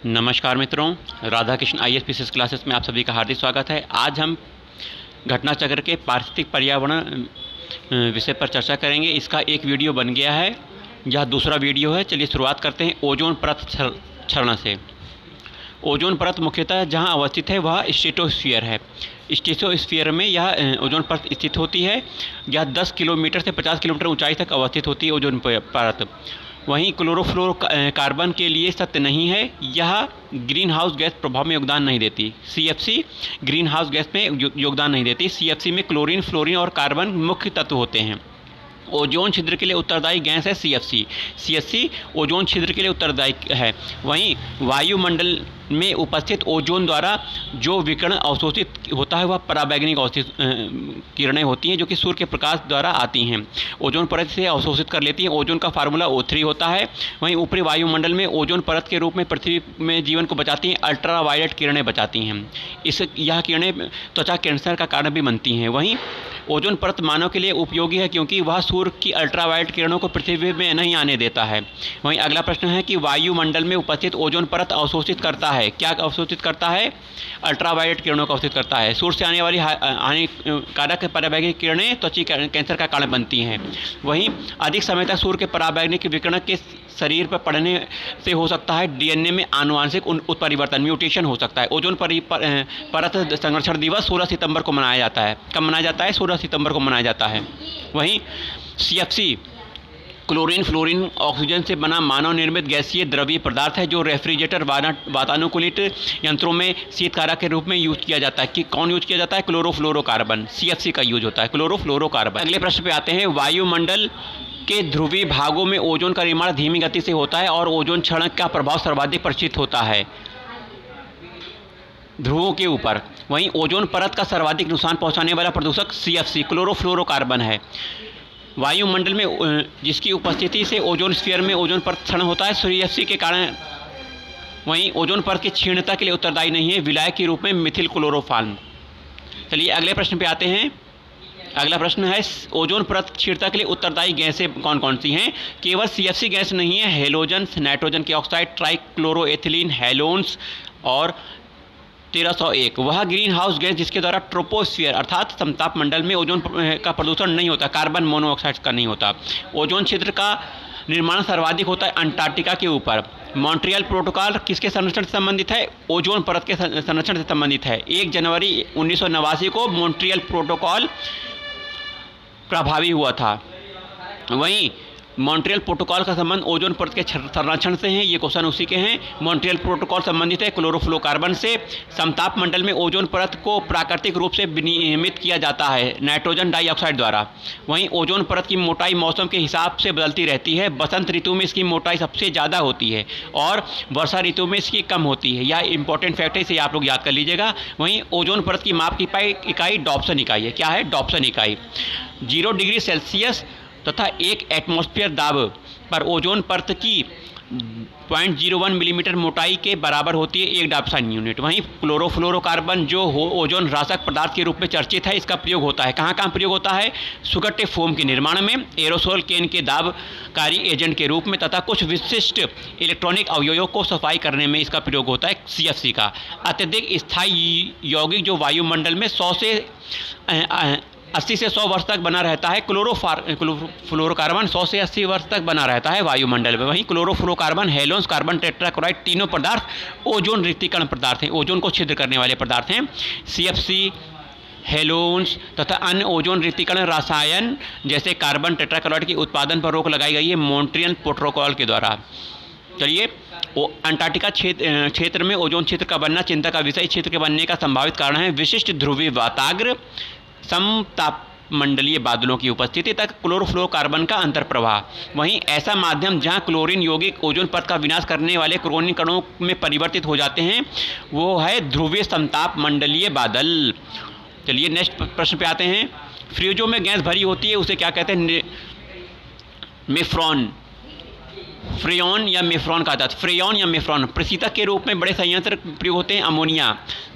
नमस्कार मित्रों, Radha Krishna IAS classes में आप सभी का हार्दिक स्वागत है। आज हम घटना चक्र के पारिस्थितिक पर्यावरण विषय पर चर्चा करेंगे। इसका एक वीडियो बन गया है, यह दूसरा वीडियो है। चलिए शुरुआत करते हैं ओजोन परत क्षरण से। ओजोन परत मुख्यतः जहां अवस्थित है वह स्ट्रेटोस्फीयर है। स्ट्रेटोस्फीयर में यह ओजोन परत स्थित होती है। यह 10 किलोमीटर से 50 किलोमीटर ऊंचाई तक अवस्थित होती है ओजोन परत। वहीं क्लोरोफ्लोरोकार्बन के लिए सत्य नहीं है, यह ग्रीन हाउस गैस प्रभाव में योगदान नहीं देती। CFC ग्रीन हाउस गैस में योगदान नहीं देती। CFC में क्लोरीन, फ्लोरीन और कार्बन मुख्य तत्व होते हैं। ओजोन छिद्र के लिए उत्तरदायी गैस है CFC ओजोन छिद्र के लिए उत्तरदायी है। वहीं वायुमंडल में उपस्थित ओजोन द्वारा जो विकिरण अवशोषित होता है वह पराबैंगनी किरणें होती हैं, जो कि सूर्य के प्रकाश द्वारा आती हैं, ओजोन परत से अवशोषित कर लेती हैं। ओजोन का फार्मूला O3 होता है। वहीं ऊपरी वायुमंडल में ओजोन परत के रूप में पृथ्वी में जीवन को बचाती हैं अल्ट्रावायलेट किरणें बचाती हैं। यह किरणें त्वचा कैंसर का कारण भी बनती हैं। वहीं ओजोन परत मानव के लिए उपयोगी है क्योंकि वह सूर्य की अल्ट्रावायलेट किरणों को पृथ्वी में नहीं आने देता है। वहीं अगला प्रश्न है कि वायुमंडल में उपस्थित ओजोन परत अवशोषित करता है, क्या अवशोषित करता है? अल्ट्रावायलेट किरणों को अवशोषित करता है। सूर्य से आने वाली हानिकारक पराबैंगनी किरणें त्वचा कैंसर का कारण बनती हैं। वहीं अधिक समय तक सूर्य के पराबैंगनी विकिरण के शरीर पर पड़ने से हो सकता है DNA में आनुवांशिक उत्परिवर्तन, म्यूटेशन हो सकता है। ओजोन परत संरक्षण दिवस 16 सितंबर को मनाया जाता है। कब मनाया जाता है? 16 सितंबर को मनाया जाता है। वहीं CFC क्लोरीन, फ्लोरीन, ऑक्सीजन से बना मानव निर्मित गैसीय द्रवीय पदार्थ है जो रेफ्रिजरेटर, वातानुकूलित यंत्रों में शीतकारक के रूप में यूज किया जाता है। कि कौन यूज किया जाता है? क्लोरोफ्लोरोकार्बन, CFC का यूज होता है, क्लोरोफ्लोरोकार्बन। अगले प्रश्न पे आते हैं। वायुमंडल के ध्रुवीय भागों में ओजोन का निर्माण धीमी गति से होता है और ओजोन क्षरण का प्रभाव सर्वाधिक प्रचित होता है ध्रुवों के ऊपर। वहीं ओजोन परत का सर्वाधिक नुकसान पहुंचाने वाला प्रदूषक CFC क्लोरोफ्लोरोकार्बन है। वायुमंडल में जिसकी उपस्थिति से ओजोन स्फीयर में ओजोन परत क्षरण होता है CFC के कारण। वहीं ओजोन परत की क्षीणता के लिए उत्तरदायी नहीं है विलायक के रूप में मिथिल क्लोरोफॉर्म। चलिए अगले प्रश्न पे आते हैं। अगला प्रश्न है ओजोन परत क्षीणता के लिए उत्तरदायी गैसें कौन कौन सी हैं? केवल CFC गैस नहीं है, हेलोजन्स, नाइट्रोजन के ऑक्साइड, ट्राइक्लोरोएथिलीन, हैलोन्स और 1301 वह ग्रीन हाउस गैस जिसके द्वारा ट्रोपोस्फीयर अर्थात समताप मंडल में ओजोन का प्रदूषण नहीं होता, कार्बन मोनोऑक्साइड का नहीं होता। ओजोन क्षेत्र का निर्माण सर्वाधिक होता है अंटार्कटिका के ऊपर। मॉन्ट्रियल प्रोटोकॉल किसके संरक्षण से संबंधित है? ओजोन परत के संरक्षण से संबंधित है। 1 जनवरी 1989 को मॉन्ट्रियल प्रोटोकॉल प्रभावी हुआ था। वहीं मॉन्ट्रियल प्रोटोकॉल का संबंध ओजोन परत के संरक्षण से है, ये क्वेश्चन उसी के हैं। मॉन्ट्रियल प्रोटोकॉल संबंधित है क्लोरोफ्लोरोकार्बन से। समताप मंडल में ओजोन परत को प्राकृतिक रूप से विनियमित किया जाता है नाइट्रोजन डाइऑक्साइड द्वारा। वहीं ओजोन परत की मोटाई मौसम के हिसाब से बदलती रहती है। बसंत ऋतु में इसकी मोटाई सबसे ज़्यादा होती है और वर्षा ऋतु में इसकी कम होती है। यह इंपॉर्टेंट फैक्ट है, इसे आप लोग याद कर लीजिएगा। वहीं ओजोन परत की माप की इकाई डॉप्सन इकाई है। क्या है? डॉप्सन इकाई। 0 डिग्री सेल्सियस तथा 1 एटमॉस्फेयर दाब पर ओजोन परत की 0.01 मिलीमीटर मोटाई के बराबर होती है 1 डॉप्सन यूनिट। वहीं क्लोरोफ्लोरोकार्बन जो ओजोन राशक पदार्थ के रूप में चर्चित है, इसका प्रयोग होता है कहाँ कहाँ प्रयोग होता है? सुगट्टे फोम के निर्माण में, एरोसोल केन के दाबकारी एजेंट के रूप में तथा कुछ विशिष्ट इलेक्ट्रॉनिक अवयवों को सफाई करने में इसका प्रयोग होता है CFC का। अत्यधिक स्थायी यौगिक जो वायुमंडल में 100 से 80 से 100 वर्ष तक बना रहता है। क्लोरोफ्लोरोकार्बन 100 से 80 वर्ष तक बना रहता है वायुमंडल में। वहीं क्लोरोफ्लोरोकार्बन, हेलोन्स, कार्बन टेट्राक्लोराइड तीनों पदार्थ ओजोन रिक्तीकरण पदार्थ हैं, ओजोन को छिद्र करने वाले पदार्थ हैं। CFC, हेलोन्स तथा अन्य ओजोन रिक्तीकरण रसायन जैसे कार्बन टेट्राक्लोराइड के उत्पादन पर रोक लगाई गई है मॉन्ट्रियल प्रोटोकॉल के द्वारा। चलिए अंटार्कटिका क्षेत्र में ओजोन क्षेत्र का बनना चिंता का विषय। क्षेत्र के बनने का संभावित कारण है विशिष्ट ध्रुवीय वाताग्र, समतापमंडलीय बादलों की उपस्थिति तक क्लोरोफ्लोरोकार्बन का अंतर्प्रवाह। वहीं ऐसा माध्यम जहां क्लोरीन यौगिक ओजोन परत का विनाश करने वाले क्लोरीन कणों में परिवर्तित हो जाते हैं वो है ध्रुवीय समतापमंडलीय बादल। चलिए नेक्स्ट प्रश्न पे आते हैं। फ्यूजो में गैस भरी होती है उसे क्या कहते हैं? मेफ्रॉन, फ्रेयॉन या मेफ्रॉन कहा जाता है। फ्रेयॉन या मेफ्रॉन प्रशीतक के रूप में बड़े संयंत्र प्रयोग होते हैं। अमोनिया,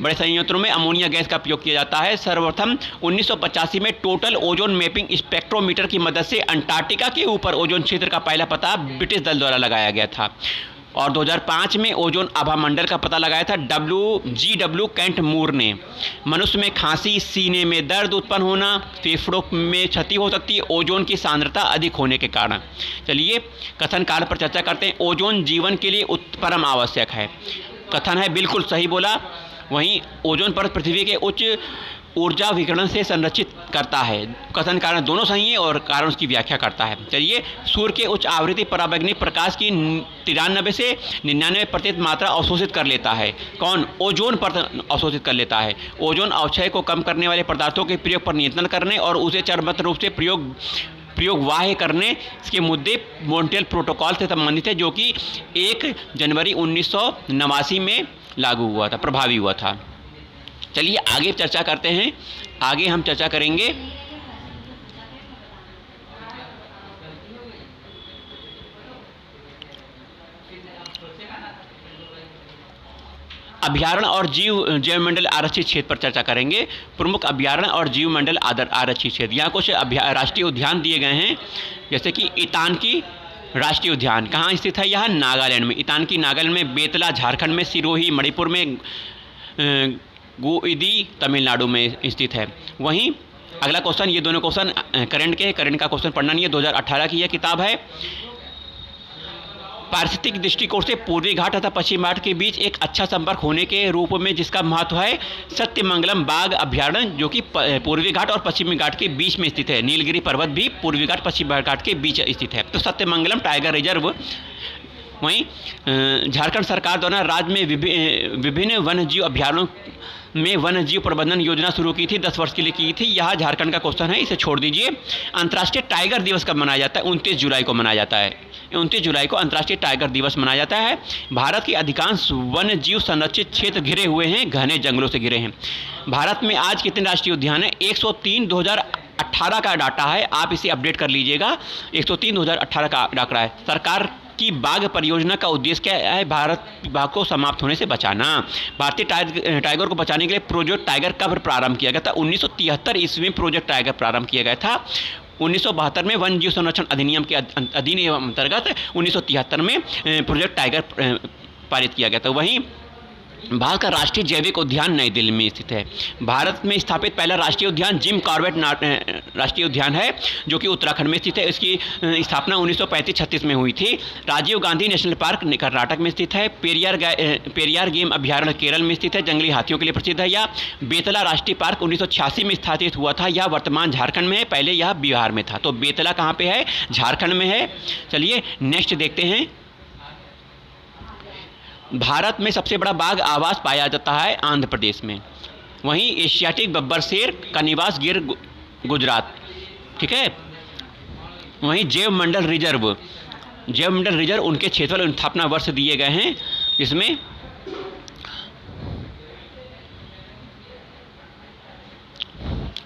बड़े संयंत्रों में अमोनिया गैस का प्रयोग किया जाता है। सर्वप्रथम 1985 में टोटल ओजोन मैपिंग स्पेक्ट्रोमीटर की मदद से अंटार्कटिका के ऊपर ओजोन क्षेत्र का पहला पता ब्रिटिश दल द्वारा लगाया गया था। और 2005 में ओजोन आभा मंडल का पता लगाया था GW कैंट मूर ने। मनुष्य में खांसी, सीने में दर्द उत्पन्न होना, फेफड़ों में क्षति हो सकती है ओजोन की सांद्रता अधिक होने के कारण। चलिए कथन कार्य पर चर्चा करते हैं। ओजोन जीवन के लिए परम आवश्यक है। कथन है बिल्कुल सही बोला। वहीं ओजोन परत पृथ्वी के उच्च ऊर्जा विकिरण से संरक्षित करता है। कथन कारण दोनों सही है और कारण उसकी व्याख्या करता है। चलिए सूर्य के उच्च आवृत्ति पराबैंगनी प्रकाश की 93 से 99% मात्रा अवशोषित कर लेता है। कौन? ओजोन परत अवशोषित कर लेता है। ओजोन अवक्षय को कम करने वाले पदार्थों के प्रयोग पर नियंत्रण करने और उसे चरणबद्ध रूप से प्रयोग वाह्य करने के मुद्दे मॉन्ट्रियल प्रोटोकॉल से संबंधित है, जो कि 1 जनवरी 1989 में लागू हुआ था, प्रभावी हुआ था। चलिए आगे चर्चा करते हैं। आगे हम चर्चा करेंगे अभ्यारण्य और जैवमंडल आरक्षित क्षेत्र पर चर्चा करेंगे। प्रमुख अभ्यारण्य और जीवमंडल आरक्षित क्षेत्र, यहाँ कुछ राष्ट्रीय उद्यान दिए गए हैं, जैसे कि इतानकी राष्ट्रीय उद्यान कहाँ स्थित है? यह नागालैंड में। इतानकी नागालैंड में, बेतला झारखंड में, सिरोही मणिपुर में, गोइदी तमिलनाडु में स्थित है। वहीं अगला क्वेश्चन, ये दोनों क्वेश्चन करंट के, करंट का क्वेश्चन पढ़ना नहीं है। 2018 की यह किताब है। पारिस्थितिक दृष्टिकोण से पूर्वी घाट तथा पश्चिमी घाट के बीच एक अच्छा संपर्क होने के रूप में जिसका महत्व है, सत्यमंगलम बाघ अभ्यारण्य, जो कि पूर्वी घाट और पश्चिमी घाट के बीच में स्थित है। नीलगिरी पर्वत भी पूर्वी घाट पश्चिमी घाट के बीच स्थित है। तो सत्यमंगलम टाइगर रिजर्व। वहीं झारखंड सरकार द्वारा राज्य में विभिन्न वन्यजीव अभ्यारण्यों में वन्यजीव प्रबंधन योजना शुरू की थी, 10 वर्ष के लिए की थी। यह झारखंड का क्वेश्चन है, इसे छोड़ दीजिए। अंतर्राष्ट्रीय टाइगर दिवस कब मनाया जाता है? 29 जुलाई को मनाया जाता है। 29 जुलाई को अंतर्राष्ट्रीय टाइगर दिवस मनाया जाता है। भारत के अधिकांश वन्यजीव संरक्षित क्षेत्र घिरे हुए हैं, घने जंगलों से घिरे हैं। भारत में आज कितने राष्ट्रीय उद्यान हैं? 103 2018 का डाटा है, आप इसे अपडेट कर लीजिएगा। 103 2018 का डाटा है। सरकार की बाघ परियोजना का उद्देश्य क्या है? भारत बाघ को समाप्त होने से बचाना। भारतीय टाइगर को बचाने के लिए प्रोजेक्ट टाइगर कब प्रारंभ किया गया था? 1973 ईस्वी में प्रोजेक्ट टाइगर प्रारंभ किया गया था। 1972 में वन जीव संरक्षण अधिनियम के अधिनियम अंतर्गत 1973 में प्रोजेक्ट टाइगर पारित किया गया था। वहीं भारत का राष्ट्रीय जैविक उद्यान नई दिल्ली में स्थित है। भारत में स्थापित पहला राष्ट्रीय उद्यान जिम कॉर्बेट राष्ट्रीय उद्यान है, जो कि उत्तराखंड में स्थित है। इसकी स्थापना 1935-36 में हुई थी। राजीव गांधी नेशनल पार्क कर्नाटक में स्थित है। पेरियार गेम अभ्यारण्य केरल में स्थित है, जंगली हाथियों के लिए प्रसिद्ध है। या बेतला राष्ट्रीय पार्क 1986 में स्थापित हुआ था। यह वर्तमान झारखंड में है, पहले यह बिहार में था। तो बेतला कहाँ पे है? झारखंड में है। चलिए नेक्स्ट देखते हैं। भारत में सबसे बड़ा बाघ आवास पाया जाता है आंध्र प्रदेश में। वहीं एशियाटिक बब्बर शेर का निवास गिर गुजरात, ठीक है। वहीं जैवमंडल रिजर्व उनके क्षेत्रफल स्थापना वर्ष दिए गए हैं, इसमें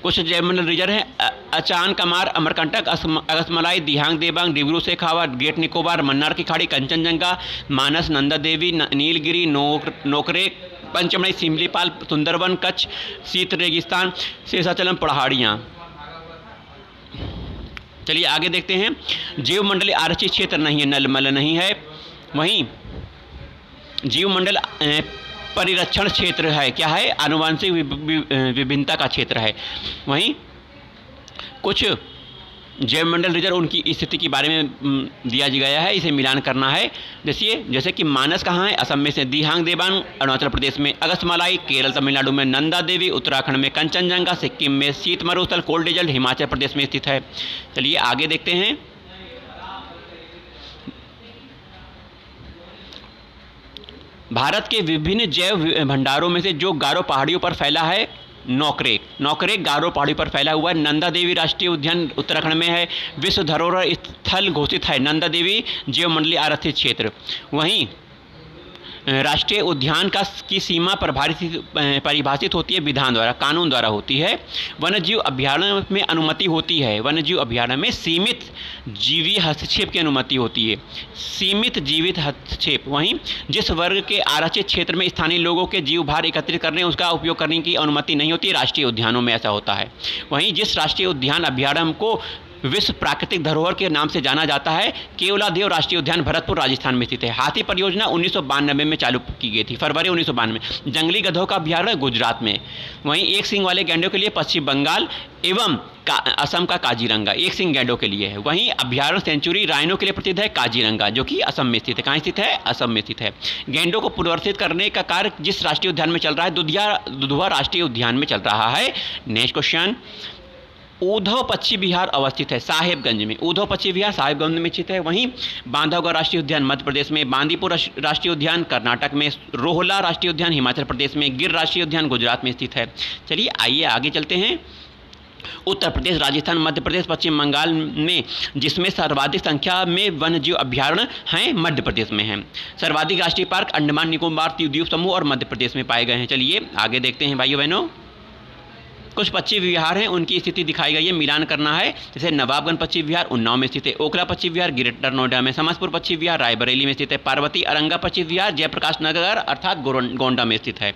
कुछ जैवमंडल रिजर्व हैं। अचान कमार, अमरकंटक, अगस्तमलाई, दिहांग देबांग, डिब्रू शेखावत, ग्रेट निकोबार, मन्नार की खाड़ी, कंचनजंगा, मानस, नंदा देवी, नीलगिरी, नोकरेक, पंचमढ़ी, सिमलीपाल, सुंदरवन, कच्छ, शीत रेगिस्तान, शेषाचलम पहाड़ियाँ। चलिए आगे देखते हैं। जीवमंडलीय आरक्षित क्षेत्र नहीं है, नलमल नहीं है। वहीं जीवमंडल परिरक्षण क्षेत्र है, क्या है? आनुवंशिक विभिन्नता का क्षेत्र है। वहीं कुछ जैवमंडल रिजर्व उनकी स्थिति के बारे में दिया गया है, इसे मिलान करना है। जैसे कि मानस कहाँ है? असम में से। दिहांग देबांग अरुणाचल प्रदेश में। अगस्तमलाई केरल तमिलनाडु में। नंदा देवी उत्तराखंड में। कंचनजंगा सिक्किम में। शीत मरुस्थल कोल्ड डेजर्ट हिमाचल प्रदेश में स्थित है। चलिए आगे देखते हैं। भारत के विभिन्न जैव भंडारों में से जो गारो पहाड़ियों पर फैला है, नौकरेक गारो पहाड़ी पर फैला हुआ है। नंदा देवी राष्ट्रीय उद्यान उत्तराखंड में है। विश्व धरोहर स्थल घोषित है नंदा देवी जैवमंडलीय आरक्षित क्षेत्र। वहीं राष्ट्रीय उद्यान की सीमा परिभाषित होती है विधान द्वारा, कानून द्वारा होती है। वन्यजीव अभ्यारण्य में अनुमति होती है, वन्यजीव अभ्यारण्य में सीमित जीवी हस्तक्षेप की अनुमति होती है, सीमित जीवित हस्तक्षेप। वहीं जिस वर्ग के आरक्षित क्षेत्र में स्थानीय लोगों के जीव भार एकत्रित करने उसका उपयोग करने की अनुमति नहीं होती, राष्ट्रीय उद्यानों में ऐसा होता है। वहीं जिस राष्ट्रीय उद्यान अभ्यारण्य को विश्व प्राकृतिक धरोहर के नाम से जाना जाता है। केवलादेव राष्ट्रीय उद्यान भरतपुर राजस्थान में स्थित है। हाथी परियोजना 1992 में चालू की गई थी, फरवरी 1992 में। जंगली गधों का अभ्यारण्य गुजरात में। वहीं एक सींग वाले गैंडों के लिए पश्चिम बंगाल एवं असम का काजीरंगा एक सींग गैंडों के लिए है। वहीं अभ्यारण्य सेंचुरी राइनो के लिए प्रसिद्ध है काजीरंगा, जो कि असम में स्थित है। कहाँ स्थित है? असम में स्थित है। गैंडों को पुनर्वर्धित करने का कार्य जिस राष्ट्रीय उद्यान में चल रहा है? दुधवा राष्ट्रीय उद्यान में चल रहा है। नेक्स्ट क्वेश्चन, उद्धव पश्चिम बिहार अवस्थित है साहेबगंज में। उद्धव पश्चिम बिहार साहेबगंज में स्थित है। वहीं बांधवगढ़ राष्ट्रीय उद्यान मध्य प्रदेश में, बांदीपुर राष्ट्रीय उद्यान कर्नाटक में, रोहला राष्ट्रीय उद्यान हिमाचल प्रदेश में, गिर राष्ट्रीय उद्यान गुजरात में स्थित है। चलिए आइए आगे चलते हैं। उत्तर प्रदेश, राजस्थान, मध्य प्रदेश, पश्चिम बंगाल में जिसमें सर्वाधिक संख्या में वन्यजीव अभ्यारण्य हैं मध्य प्रदेश में हैं। सर्वाधिक राष्ट्रीय पार्क अंडमान निकोबार द्वीप समूह और मध्य प्रदेश में पाए गए हैं। चलिए आगे देखते हैं भाइयों बहनों। कुछ पश्चिम विहार हैं, उनकी स्थिति दिखाई गई है, मिलान करना है। जैसे नवाबगंज पश्चिम विहार उन्नाव में स्थित है, ओखला पश्चिम विहार ग्रेटर नोएडा में, समस्तपुर पश्चिम विहार रायबरेली में स्थित है, पार्वती अरंगा पश्चिम विहार जयप्रकाश नगर अर्थात गोंडा में स्थित है।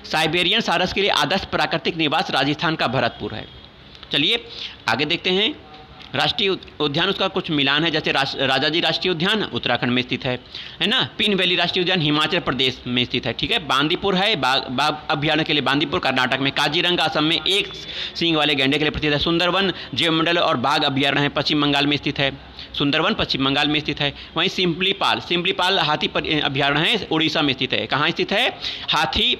साइबेरियन सारस के लिए आदर्श प्राकृतिक निवास राजस्थान का भरतपुर है। चलिए आगे देखते हैं। राष्ट्रीय उद्यान उसका कुछ मिलान है, जैसे राजाजी राष्ट्रीय उद्यान उत्तराखंड में स्थित है ना। पिन वैली राष्ट्रीय उद्यान हिमाचल प्रदेश में स्थित है, ठीक है। बांदीपुर है बाघ अभ्यारण्य के लिए, बांदीपुर कर्नाटक में। काजीरंगा असम में एक सींग वाले गैंडे के लिए प्रसिद्ध है। सुंदरवन जैवमंडल और बाघ अभ्यारण्य है, पश्चिम बंगाल में स्थित है। सुंदरवन पश्चिम बंगाल में स्थित है। वहीं सिम्पलीपाल हाथी अभ्यारण्य है, उड़ीसा में स्थित है। कहाँ स्थित है? हाथी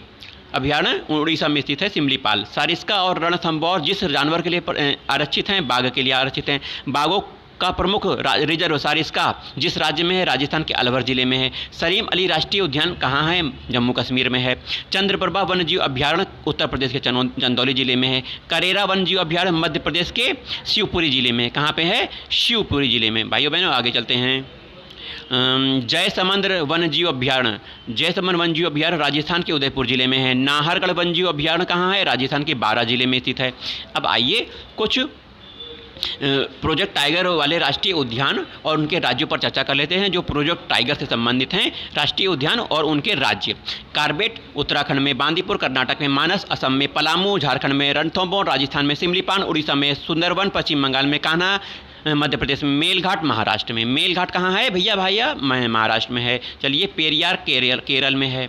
अभ्यारण्य उड़ीसा में स्थित है सिमलीपाल। सारिस्का और रणथंभौर जिस जानवर के लिए आरक्षित हैं, बाघ के लिए आरक्षित हैं। बाघों का प्रमुख रिजर्व सारिस्का जिस राज्य में है? राजस्थान के अलवर जिले में है। सलीम अली राष्ट्रीय उद्यान कहाँ है? जम्मू कश्मीर में है। चंद्रप्रभा वन्यजीव अभ्यारण्य उत्तर प्रदेश के चंदौली जिले में है। करेरा वन्यजीव अभ्यारण्य मध्य प्रदेश के शिवपुरी जिले में। कहाँ पे है? शिवपुरी जिले में। भाइयों बहनों आगे चलते हैं। जयसमंद्र वन्यजीव अभ्यारण्य, जयसमंद्र वन्यजीव अभ्यारण्य राजस्थान के उदयपुर जिले में है। नाहरगढ़ वन्यजीव अभ्यारण्य कहाँ है? राजस्थान के बारां जिले में स्थित है। अब आइए कुछ प्रोजेक्ट टाइगर वाले राष्ट्रीय उद्यान और उनके राज्यों पर चर्चा कर लेते हैं, जो प्रोजेक्ट टाइगर से संबंधित हैं। राष्ट्रीय उद्यान और उनके राज्य: कार्बेट उत्तराखंड में, बांदीपुर कर्नाटक में, मानस असम में, पलामू झारखंड में, रणथंभौर राजस्थान में, सिमलीपाल उड़ीसा में, सुंदरवन पश्चिम बंगाल में, कान्हा मध्य प्रदेश में, मेलघाट महाराष्ट्र में। मेलघाट कहाँ है भैया? महाराष्ट्र में है। चलिए पेरियार केरल में है।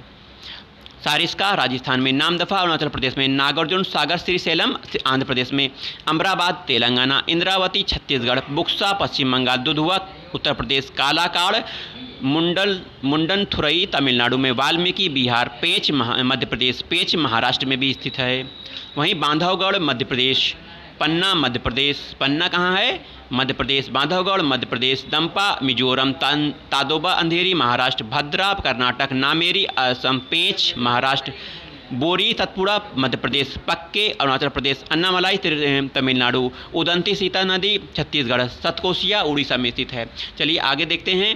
सारिस्का राजस्थान में, नामदफा अरुणाचल प्रदेश में, नागार्जुन सागर श्रीशैलम आंध्र प्रदेश में, अमराबाद तेलंगाना, इंद्रावती छत्तीसगढ़, बुक्सा पश्चिम बंगाल, दुधवा उत्तर प्रदेश, कालाकाड़ मुंडनथुरई तमिलनाडु में, वाल्मीकि बिहार, पेंच मध्य प्रदेश, पेंच महाराष्ट्र में भी स्थित है। वहीं बांधवगढ़ मध्य प्रदेश, पन्ना मध्य प्रदेश, पन्ना कहाँ है? मध्य प्रदेश, बांधवगढ़ मध्य प्रदेश, दंपा मिजोरम, तादोबा अंधेरी महाराष्ट्र, भद्रा कर्नाटक, नामेरी असम, पेंच महाराष्ट्र, बोरी सतपुड़ा मध्य प्रदेश, पक्के अरुणाचल प्रदेश, अन्नामलाई तमिलनाडु, उदंती सीता नदी छत्तीसगढ़, सतकोसिया उड़ीसा में स्थित है। चलिए आगे देखते हैं।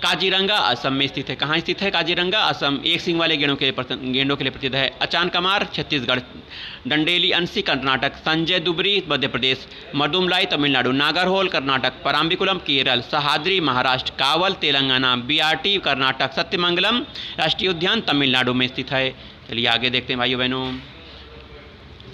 काजीरंगा असम में स्थित है। कहाँ स्थित है? काजीरंगा असम एक सींग वाले गेंडों के लिए प्रसिद्ध है। अचानकमार छत्तीसगढ़, डंडेली अंसी कर्नाटक, संजय दुबरी मध्य प्रदेश, मदुमलाई तमिलनाडु, नागरहोल कर्नाटक, पराम्बिकुलम केरल, सहाद्री महाराष्ट्र, कावल तेलंगाना, बीआरटी कर्नाटक, सत्यमंगलम राष्ट्रीय उद्यान तमिलनाडु में स्थित है। चलिए आगे देखते हैं भाइयों बहनों।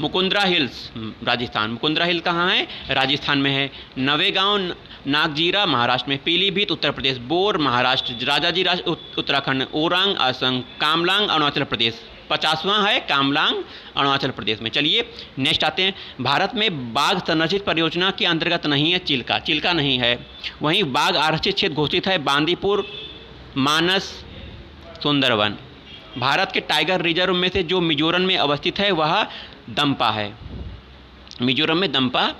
मुकुंदरा हिल्स राजस्थान, मुकुंदरा हिल कहाँ है? राजस्थान में है। नवेगांव नागजीरा महाराष्ट्र में, पीलीभीत उत्तर प्रदेश, बोर महाराष्ट्र, राजाजी उत्तराखंड, ओरांग असम, कामलांग अरुणाचल प्रदेश। 50वां है कामलांग अरुणाचल प्रदेश में। चलिए नेक्स्ट आते हैं। भारत में बाघ संरक्षित परियोजना के अंतर्गत नहीं है चिल्का नहीं है। वहीं बाघ आरक्षित क्षेत्र घोषित है बांदीपुर, मानस, सुंदरवन। भारत के टाइगर रिजर्व में से जो मिजोरम में अवस्थित है वह दंपा है, मिजोरम में दंपा।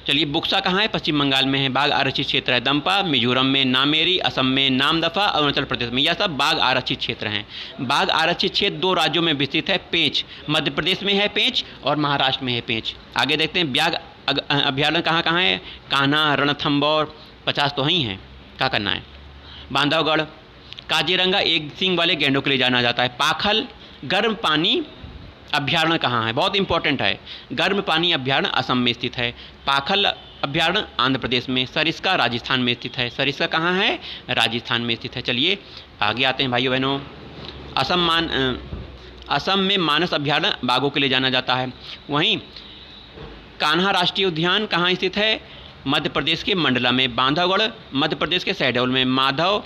चलिए बुक्सा कहाँ है? पश्चिम बंगाल में है। बाघ आरक्षित क्षेत्र है दंपा, मिजोरम में, नामेरी असम में, नामदफा अरुणाचल प्रदेश में। यह सब बाघ आरक्षित क्षेत्र हैं। बाघ आरक्षित क्षेत्र 2 राज्यों में विस्तृत है। पेंच मध्य प्रदेश में है पेंच, और महाराष्ट्र में है पेंच। आगे देखते हैं बाघ अभ्यारण्य कहाँ कहाँ है? कान्हा, रणथंभौर, 50 तो ही हैं, क्या करना है? बांधवगढ़। काजीरंगा एक सींग वाले गैंडों के लिए जाना जाता है। पाखल गर्म पानी अभ्यारण्य कहाँ है? बहुत इंपॉर्टेंट है। गर्म पानी अभ्यारण्य असम में स्थित है। पाखल अभ्यारण्य आंध्र प्रदेश में। सरिस्का राजस्थान में स्थित है। सरिस्का कहाँ है? राजस्थान में स्थित है। चलिए आगे आते हैं भाइयों बहनों। असम में मानस अभ्यारण्य बाघों के लिए जाना जाता है। वहीं कान्हा राष्ट्रीय उद्यान कहाँ स्थित है? मध्य प्रदेश के मंडला में। बांधवगढ़ मध्य प्रदेश के शहडोल में। माधव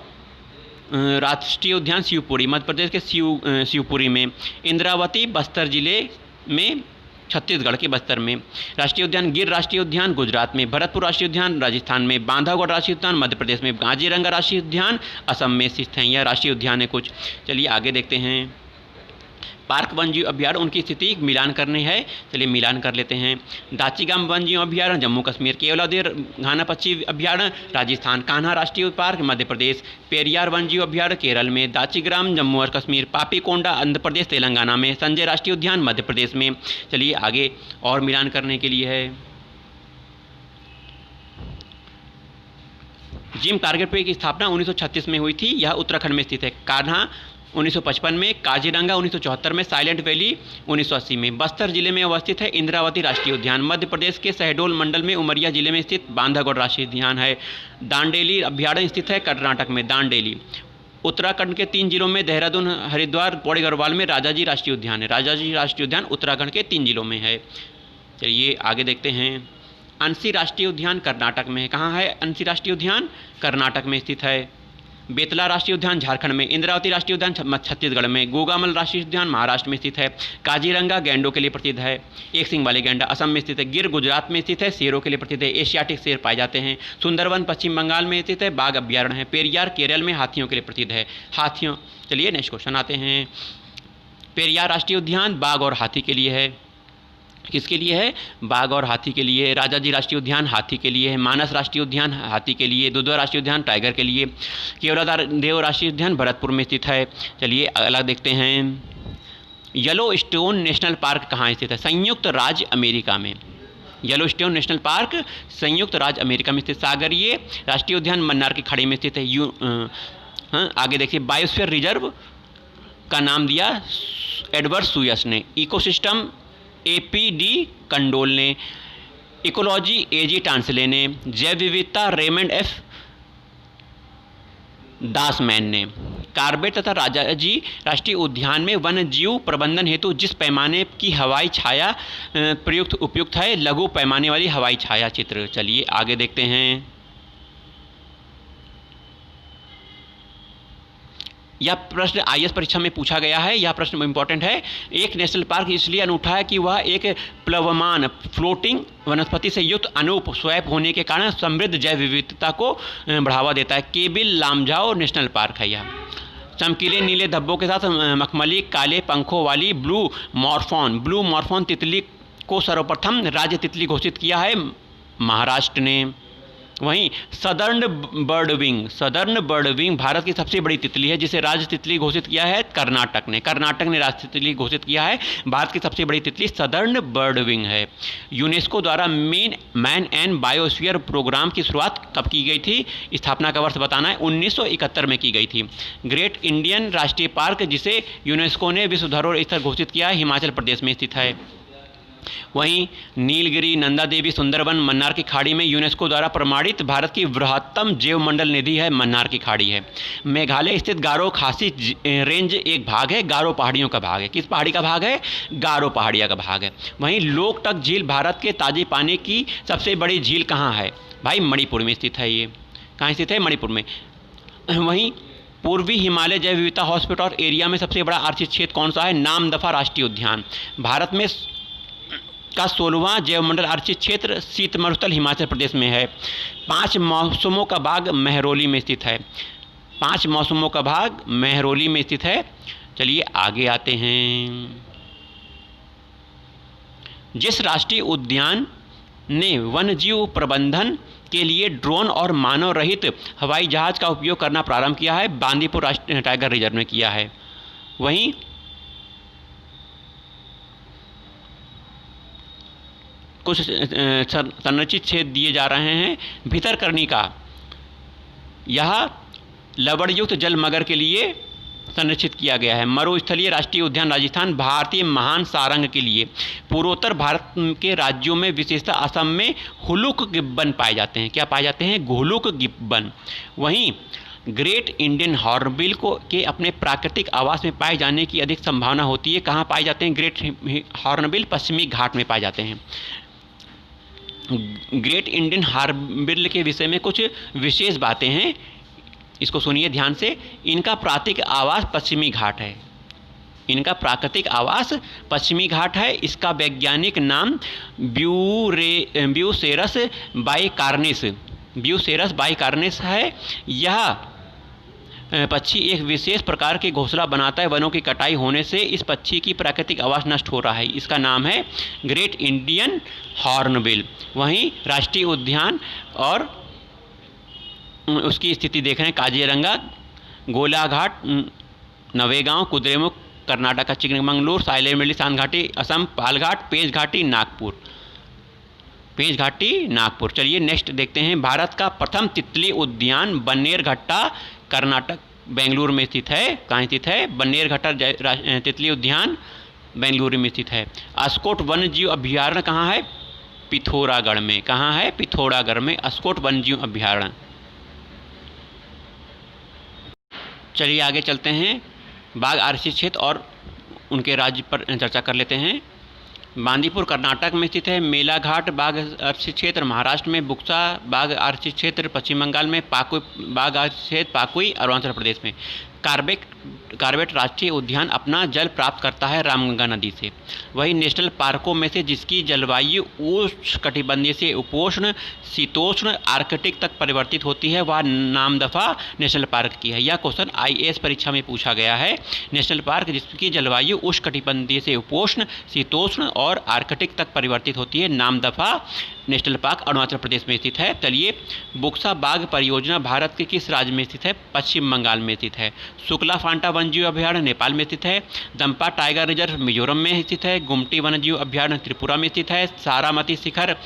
राष्ट्रीय उद्यान शिवपुरी मध्य प्रदेश के शिवपुरी में। इंद्रावती बस्तर जिले में, छत्तीसगढ़ के बस्तर में। राष्ट्रीय उद्यान गिर राष्ट्रीय उद्यान गुजरात में। भरतपुर राष्ट्रीय उद्यान राजस्थान में। बांधवगढ़ राष्ट्रीय उद्यान मध्य प्रदेश में। काजीरंगा राष्ट्रीय उद्यान असम में स्थित है। यह राष्ट्रीय उद्यान है कुछ। चलिए आगे देखते हैं। पार्क वन्यजीव अभ्यारण्य, उनकी स्थिति मिलान करनी है। चलिए मिलान कर लेते हैं। दाचीगाम वन्यजीव अभ्यारण्य जम्मू कश्मीर। केवलादेव घाना पक्षी अभ्यारण्य राजस्थान। कान्हा राष्ट्रीय पार्क मध्य प्रदेश। पेरियार वन्यजीव अभ्यारण्य केरल में। दाचीग्राम जम्मू और कश्मीर। पापीकोंडा आंध्र प्रदेश तेलंगाना में। संजय राष्ट्रीय उद्यान मध्य प्रदेश में। चलिए आगे और मिलान करने के लिए है। जिम कारगिल पेड़ की स्थापना 1936 में हुई थी। यह उत्तराखंड में स्थित है। कान्हा 1955 में। काजीरंगा 1974 में। साइलेंट वैली 1980 में। बस्तर जिले में अवस्थित है। इंद्रावती राष्ट्रीय उद्यान मध्य प्रदेश के शहडोल मंडल में उमरिया जिले में स्थित बांधवगढ़ राष्ट्रीय उद्यान है। दांडेली अभ्यारण्य स्थित है कर्नाटक में। दांडेली उत्तराखंड के 3 जिलों में। देहरादून, हरिद्वार, पौड़ी गढ़वाल में राजाजी राष्ट्रीय उद्यान है। राजाजी राष्ट्रीय उद्यान उत्तराखंड के 3 जिलों में है। चलिए आगे देखते हैं। अंसी राष्ट्रीय उद्यान कर्नाटक में है। कहाँ है अंसी राष्ट्रीय उद्यान? कर्नाटक में स्थित है। बेतला राष्ट्रीय उद्यान झारखंड में। इंद्रावती राष्ट्रीय उद्यान छत्तीसगढ़ में। गोगामल राष्ट्रीय उद्यान महाराष्ट्र में स्थित है। काजीरंगा गैंडों के लिए प्रसिद्ध है। एक सिंग वाले गैंडा असम में स्थित है। गिर गुजरात में स्थित है। शेरों के लिए प्रसिद्ध है। एशियाटिक शेर पाए जाते हैं। सुंदरवन पश्चिम बंगाल में स्थित है। बाघ अभ्यारण्य है। पेरियार केरल में हाथियों के लिए प्रसिद्ध है। हाथियों, चलिए नेक्स्ट क्वेश्चन आते हैं। पेरियार राष्ट्रीय उद्यान बाघ और हाथी के लिए है। किसके लिए है? बाघ और हाथी के लिए। राजाजी राष्ट्रीय उद्यान हाथी के लिए है। मानस राष्ट्रीय उद्यान हाथी के लिए। दुधवा राष्ट्रीय उद्यान टाइगर के लिए। केवलादेव राष्ट्रीय उद्यान भरतपुर में स्थित है। चलिए अगला देखते हैं। येलोस्टोन नेशनल पार्क कहाँ स्थित है? संयुक्त राज्य अमेरिका में। येलोस्टोन नेशनल पार्क संयुक्त राज्य अमेरिका में स्थित। सागरीय राष्ट्रीय उद्यान मन्नार की खाड़ी में स्थित है। आगे देखिए। बायोस्फीयर रिजर्व का नाम दिया एडवर्ड सुयस ने। इकोसिस्टम APD कंडोल ने। इकोलॉजी AG टांसले ने। जैव विविधता रेमंड F दासमैन ने। कार्बेट तथा राजाजी राष्ट्रीय उद्यान में वन्य जीव प्रबंधन हेतु जिस पैमाने की हवाई छाया प्रयुक्त उपयुक्त है, लघु पैमाने वाली हवाई छाया चित्र। चलिए आगे देखते हैं। यह प्रश्न IAS परीक्षा में पूछा गया है। यह प्रश्न इंपॉर्टेंट है। एक नेशनल पार्क इसलिए अनूठा है कि वह एक प्लवमान फ्लोटिंग वनस्पति से युक्त अनूप स्वैप होने के कारण समृद्ध जैव विविधता को बढ़ावा देता है। केबिल लामजाओ नेशनल पार्क है यह। चमकीले नीले धब्बों के साथ मखमली काले पंखों वाली ब्लू मॉर्फॉन तितली को सर्वप्रथम राज्य तितली घोषित किया है महाराष्ट्र ने। वहीं सदर्न बर्ड विंग भारत की सबसे बड़ी तितली है, जिसे राज्य तितली घोषित किया है कर्नाटक ने राज्य तितली घोषित किया है। भारत की सबसे बड़ी तितली सदर्न बर्ड विंग है। यूनेस्को द्वारा मैन एंड बायोस्फीयर प्रोग्राम की शुरुआत कब की गई थी? स्थापना का वर्ष बताना है। 1971 में की गई थी। ग्रेट इंडियन राष्ट्रीय पार्क, जिसे यूनेस्को ने विश्व धरोहर स्थल घोषित किया है, हिमाचल प्रदेश में स्थित है। वहीं नीलगिरी, नंदा देवी, सुंदरवन, मन्नार की खाड़ी में यूनेस्को द्वारा प्रमाणित भारत की बृहत्तम जैव मंडल निधि है मन्नार की खाड़ी है। मेघालय स्थित गारो खासी रेंज एक भाग है, गारो पहाड़ियों का भाग है। किस पहाड़ी का भाग है? गारो पहाड़िया का भाग है। वहीं लोकटक झील भारत के ताजे पानी की सबसे बड़ी झील कहाँ है? भाई मणिपुर में स्थित है। ये कहाँ स्थित है? मणिपुर में। वहीं पूर्वी हिमालय जैव विविधता हॉटस्पॉट एरिया में सबसे बड़ा आरक्षित क्षेत्र कौन सा है? नामदफा राष्ट्रीय उद्यान। भारत में का 16वां जैव मंडल आरक्षित क्षेत्र शीत मरुस्थल हिमाचल प्रदेश में है। 5 मौसमों का भाग महरौली में स्थित है। 5 मौसमों का भाग महरौली में स्थित है। चलिए आगे आते हैं। जिस राष्ट्रीय उद्यान ने वन्यजीव प्रबंधन के लिए ड्रोन और मानव रहित हवाई जहाज का उपयोग करना प्रारंभ किया है, बांदीपुर राष्ट्रीय टाइगर रिजर्व में किया है। वहीं कुछ संरक्षित क्षेत्र दिए जा रहे हैं। भितरकनिका, यह लवणयुक्त जल मगर के लिए संरक्षित किया गया है। मरुस्थलीय राष्ट्रीय उद्यान राजस्थान, भारतीय महान सारंग के लिए। पूर्वोत्तर भारत के राज्यों में विशेषतः असम में हुलुक गिब्बन पाए जाते हैं। क्या पाए जाते हैं? हुलुक गिब्बन। वहीं ग्रेट इंडियन हॉर्नबिल को के अपने प्राकृतिक आवास में पाए जाने की अधिक संभावना होती है। कहाँ पाए जाते हैं ग्रेट हॉर्नबिल? पश्चिमी घाट में पाए जाते हैं। ग्रेट इंडियन हॉर्नबिल के विषय में कुछ विशेष बातें हैं, इसको सुनिए ध्यान से। इनका प्राकृतिक आवास पश्चिमी घाट है। इनका प्राकृतिक आवास पश्चिमी घाट है। इसका वैज्ञानिक नाम ब्यूसेरस बाइकार्नेस है। यह पक्षी एक विशेष प्रकार के घोंसला बनाता है। वनों की कटाई होने से इस पक्षी की प्राकृतिक आवास नष्ट हो रहा है। इसका नाम है ग्रेट इंडियन हॉर्नबिल। वहीं राष्ट्रीय उद्यान और उसकी स्थिति देख रहे हैं, काजीरंगा, गोलाघाट, नवेगांव, कुद्रेमुख कर्नाटक का, चिकमंगलूर, साइलेंट वैली, शांत घाटी असम, पालघाट, पेंच घाटी नागपुर। चलिए नेक्स्ट देखते हैं। भारत का प्रथम तितली उद्यान बन्नेरघट्टा कर्नाटक बेंगलुरु में स्थित है। कहाँ स्थित है? बन्नेरघट्टा तितली उद्यान बेंगलुरु में स्थित है। अस्कोट वन्य जीव अभ्यारण्य कहाँ है? पिथौरागढ़ में। कहाँ है? पिथौरागढ़ में अस्कोट वन्य जीव अभ्यारण्य। चलिए आगे चलते हैं। बाघ आरक्षित क्षेत्र और उनके राज्य पर चर्चा कर लेते हैं। बांदीपुर कर्नाटक में स्थित है। मेलाघाट बाघ आरक्षित क्षेत्र महाराष्ट्र में। बुक्सा बाघ आरक्षित क्षेत्र पश्चिम बंगाल में। पाकुई बाघ आरक्षित क्षेत्र पाकुई अरुणाचल प्रदेश में। कार्बेट राष्ट्रीय उद्यान अपना जल प्राप्त करता है रामगंगा नदी से। वही नेशनल पार्कों में से जिसकी जलवायु उष्णकटिबंधीय से उपोष्ण शीतोष्ण आर्कटिक तक परिवर्तित होती है, वह नामदफा नेशनल पार्क की है। यह क्वेश्चन IAS परीक्षा में पूछा गया है। नेशनल पार्क जिसकी जलवायु उष्णकटिबंधीय से उपोष्ण शीतोष्ण और आर्कटिक तक परिवर्तित होती है, नामदफा नेशनल पार्क अरुणाचल प्रदेश में स्थित है। चलिए, बुक्सा बाघ परियोजना भारत के किस राज्य में स्थित है? पश्चिम बंगाल में स्थित है। शुक्ला फांटा वन्यजीव अभ्यारण्य नेपाल में स्थित है। दंपा टाइगर रिजर्व मिजोरम में स्थित है। गुमटी वन्यजीव अभ्यारण्य त्रिपुरा में स्थित है। सारामती शिखर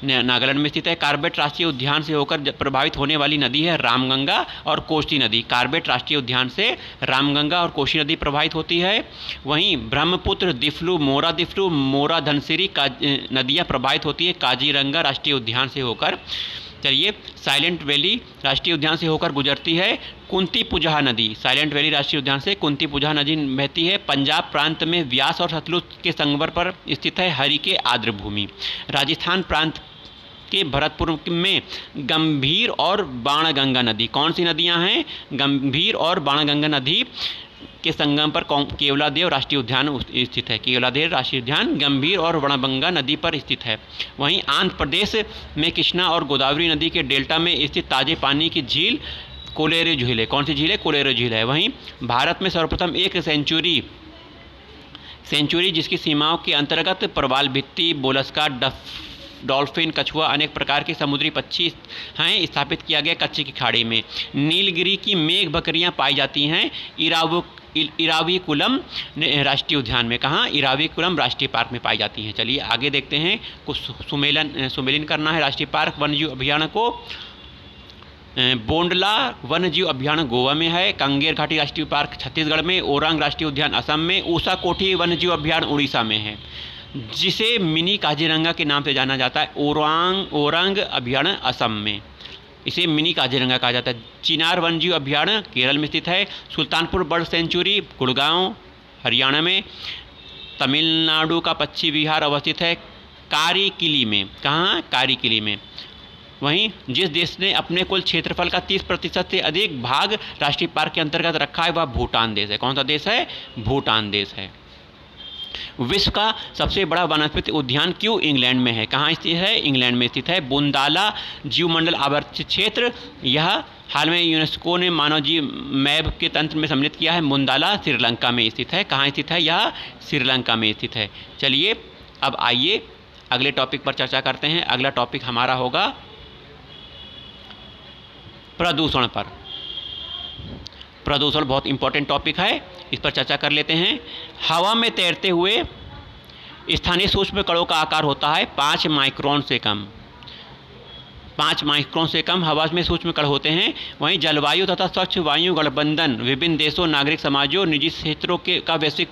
नागालैंड में स्थित है। कार्बेट राष्ट्रीय उद्यान से होकर प्रभावित होने वाली नदी है रामगंगा और कोसी नदी। कार्बेट राष्ट्रीय उद्यान से रामगंगा और कोसी नदी प्रभावित होती है। वहीं ब्रह्मपुत्र, दिफ्लू, मोरा धनसिरी नदियाँ प्रभावित होती है काजीरंगा राष्ट्रीय उद्यान से होकर। चलिए, साइलेंट वैली राष्ट्रीय उद्यान से होकर गुजरती है कुंती पुजहा नदी। साइलेंट वैली राष्ट्रीय उद्यान से कुंती पुजहा नदी बहती है। पंजाब प्रांत में व्यास और सतलुज के संगम पर स्थित है हरिके आर्द्र भूमि। राजस्थान प्रांत के भरतपुर में गंभीर और बाणगंगा नदी। कौन सी नदियां हैं? गंभीर और बाणगंगा नदी के संगम पर केवलादेव राष्ट्रीय उद्यान स्थित है। केवलादेव राष्ट्रीय उद्यान गंभीर और बाणगंगा नदी पर स्थित है। वहीं आंध्र प्रदेश में कृष्णा और गोदावरी नदी के डेल्टा में स्थित ताजे पानी की झील कोलेरू झील है। कौन सी झील है? कोलेरू झील है। वहीं भारत में सर्वप्रथम एक सेंचुरी जिसकी सीमाओं के अंतर्गत प्रवाल भित्ती, बोलस्का, डॉल्फिन, कछुआ, अनेक प्रकार के समुद्री पक्षी हैं, स्थापित किया गया कच्चे की खाड़ी में। नीलगिरी की मेघ बकरियां पाई जाती हैं इराविकुलम राष्ट्रीय उद्यान में। कहाँ? इराविकुलम राष्ट्रीय पार्क में पाई जाती हैं। चलिए आगे देखते हैं। कुछ सुमेलन करना है। राष्ट्रीय पार्क वन्यजीव अभ्यारण्य को बोंडला वन्यजीव अभ्यारण्य गोवा में है। कांगेर घाटी राष्ट्रीय पार्क छत्तीसगढ़ में। ओरांग राष्ट्रीय उद्यान असम में। ऊषा कोठी वन्यजीव अभ्यारण्य उड़ीसा में है, जिसे मिनी काजीरंगा के नाम से जाना जाता है। ओरांग अभ्यारण्य असम में, इसे मिनी काजीरंगा कहा जाता है। चिनार वन्यजीव अभ्यारण्य केरल में स्थित है। सुल्तानपुर बर्ड सेंचुरी गुड़गांव हरियाणा में। तमिलनाडु का पक्षी विहार अवस्थित है कारीकिली में। कहाँ? कारीकिली में। वहीं जिस देश ने अपने कुल क्षेत्रफल का 30% से अधिक भाग राष्ट्रीय पार्क के अंतर्गत रखा है, वह भूटान देश है। कौन सा देश है? भूटान देश है। विश्व का सबसे बड़ा वनस्पति उद्यान क्यों इंग्लैंड में है? कहाँ स्थित है? इंग्लैंड में स्थित है। बुंदाला जीवमंडल आवर्तित क्षेत्र, यह हाल में यूनेस्को ने मानव जीव मैप के तंत्र में सम्मिलित किया है। बुंदाला श्रीलंका में स्थित है। कहाँ स्थित है? यह श्रीलंका में स्थित है। चलिए अब आइए अगले टॉपिक पर चर्चा करते हैं। अगला टॉपिक हमारा होगा प्रदूषण पर। प्रदूषण बहुत इंपॉर्टेंट टॉपिक है, इस पर चर्चा कर लेते हैं। हवा में तैरते हुए स्थानीय सूक्ष्म कणों का आकार होता है 5 माइक्रोन से कम। 5 माइक्रोन से कम हवा में सूक्ष्म कण होते हैं। वहीं जलवायु तथा स्वच्छ वायु गठबंधन विभिन्न देशों, नागरिक समाजों, निजी क्षेत्रों के का वैश्विक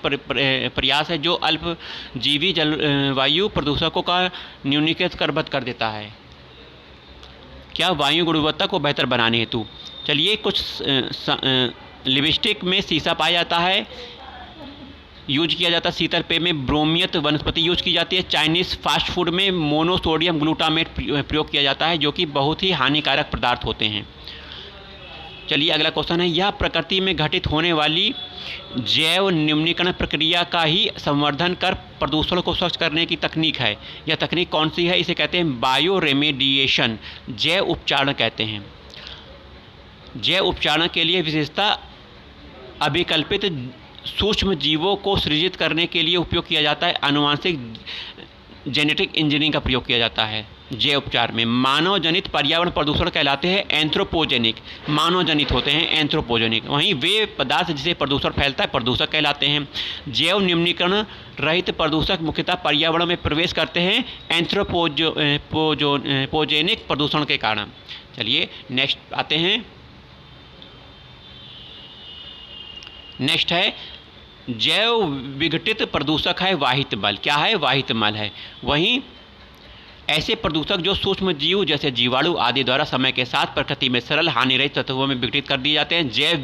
प्रयास है, जो अल्पजीवी जलवायु प्रदूषकों का न्यूनीकृत कर देता है। क्या? वायु गुणवत्ता को बेहतर बनाने हेतु। चलिए, कुछ लिपस्टिक में शीशा पाया जाता है, यूज किया जाता है। शीतल पेय में ब्रोमियत वनस्पति यूज की जाती है। चाइनीज़ फास्ट फूड में मोनोसोडियम ग्लूटामेट प्रयोग किया जाता है, जो कि बहुत ही हानिकारक पदार्थ होते हैं। चलिए अगला क्वेश्चन है, यह प्रकृति में घटित होने वाली जैव निम्नीकरण प्रक्रिया का ही संवर्धन कर प्रदूषण को स्वच्छ करने की तकनीक है। यह तकनीक कौन सी है? इसे कहते हैं बायो रेमेडिएशन, जैव उपचारण कहते हैं। जैव उपचारण के लिए विशेषता अभिकल्पित सूक्ष्म जीवों को सृजित करने के लिए उपयोग किया जाता है। आनुवांशिक जेनेटिक इंजीनियरिंग का प्रयोग किया जाता है जैव उपचार में। मानव जनित पर्यावरण प्रदूषण कहलाते हैं एंथ्रोपोजेनिक, मानव जनित होते हैं एंथ्रोपोजेनिक। वहीं वे पदार्थ जिसे प्रदूषण फैलता है प्रदूषक कहलाते हैं। जैव निम्नीकरण रहित प्रदूषक मुख्यतः पर्यावरण में प्रवेश करते हैं एंथ्रोपोजेनिक प्रदूषण के कारण। चलिए नेक्स्ट आते हैं। नेक्स्ट है जैव विघटित प्रदूषक है वाहित मल। क्या है? वाहित मल है। वहीं ऐसे प्रदूषक जो सूक्ष्म जीव जैसे जीवाणु आदि द्वारा समय के साथ प्रकृति में सरल हानिरहित तत्वों में विघटित कर दिए जाते हैं, जैव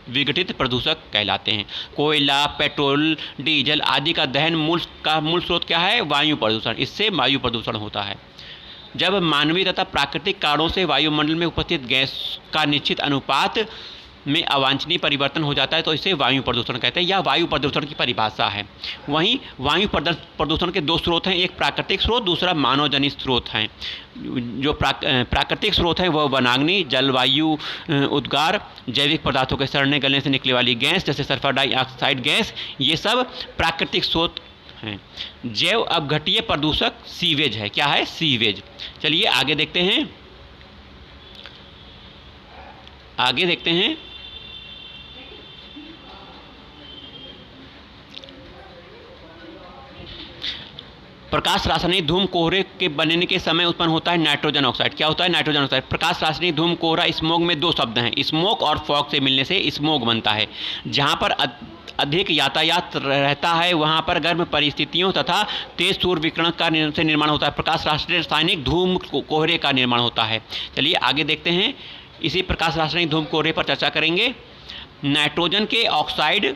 विघटित प्रदूषक कहलाते हैं। कोयला, पेट्रोल, डीजल आदि का दहन मूल स्रोत क्या है? वायु प्रदूषण। इससे वायु प्रदूषण होता है। जब मानवीय तथा प्राकृतिक कारणों से वायुमंडल में उपस्थित गैस का निश्चित अनुपात में अवांछनीय परिवर्तन हो जाता है तो इसे वायु प्रदूषण कहते हैं, या वायु प्रदूषण की परिभाषा है। वहीं वायु प्रदूषण के दो स्रोत हैं, एक प्राकृतिक स्रोत, दूसरा मानव जनित स्रोत हैं। जो प्राकृतिक स्रोत हैं वह वनाग्नि, जलवायु उद्गार, जैविक पदार्थों के सड़ने गलने से निकलने वाली गैस जैसे सल्फर डाइऑक्साइड गैस, ये सब प्राकृतिक स्रोत हैं। जैव अपघटीय प्रदूषक सीवेज है। क्या है? सीवेज। चलिए आगे देखते हैं। आगे देखते हैं प्रकाश रासायनिक धूम कोहरे के बनने के समय उत्पन्न होता है नाइट्रोजन ऑक्साइड। क्या होता है? Nitrogen oxide. प्रकाश रासायनिक धूम कोहरा स्मोग में दो शब्द हैं, स्मोक और फॉग से मिलने से स्मोग बनता है। जहाँ पर अधिक यातायात रहता है वहाँ पर गर्म परिस्थितियों तथा तेज सूर्य विकिरण से निर्माण होता है। प्रकाश रासायनिक धूम कोहरे का निर्माण होता है। चलिए आगे देखते हैं। इसी प्रकाश रासायनिक धूम कोहरे पर चर्चा करेंगे। नाइट्रोजन के ऑक्साइड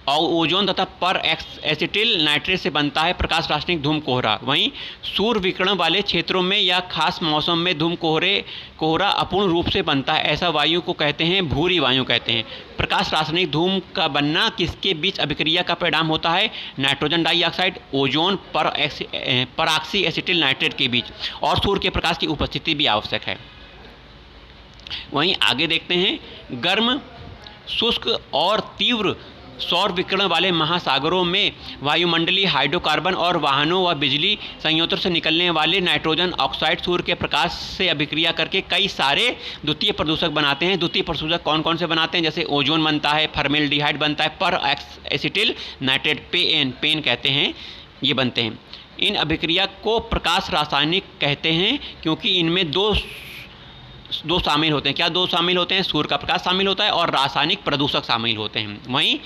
और ओजोन तथा पर एसिटिल नाइट्रेट से बनता है प्रकाश रासायनिक धूम कोहरा। वहीं सूर्य विकिरण वाले क्षेत्रों में या खास मौसम में धूम कोहरा अपूर्ण रूप से बनता है। ऐसा वायु को कहते हैं भूरी वायु कहते हैं। प्रकाश रासायनिक धूम का बनना किसके बीच अभिक्रिया का परिणाम होता है? Nitrogen dioxide, ozone peroxy acetyl nitrate के बीच, और सूर्य के प्रकाश की उपस्थिति भी आवश्यक है। वहीं आगे देखते हैं। गर्म, शुष्क और तीव्र सौर विकिरण वाले महासागरों में वायुमंडलीय हाइड्रोकार्बन और वाहनों व बिजली संयंत्रों से निकलने वाले नाइट्रोजन ऑक्साइड सूर्य के प्रकाश से अभिक्रिया करके कई सारे द्वितीय प्रदूषक बनाते हैं। द्वितीय प्रदूषक कौन कौन से बनाते हैं? जैसे ओजोन बनता है, फॉर्मेल्डिहाइड बनता है, पर एसिटिल नाइट्रेट पेन कहते हैं, ये बनते हैं। इन अभिक्रिया को प्रकाश रासायनिक कहते हैं क्योंकि इनमें दो शामिल होते हैं। क्या दो शामिल होते हैं? सूर्य का प्रकाश शामिल होता है और रासायनिक प्रदूषक शामिल होते हैं। वहीं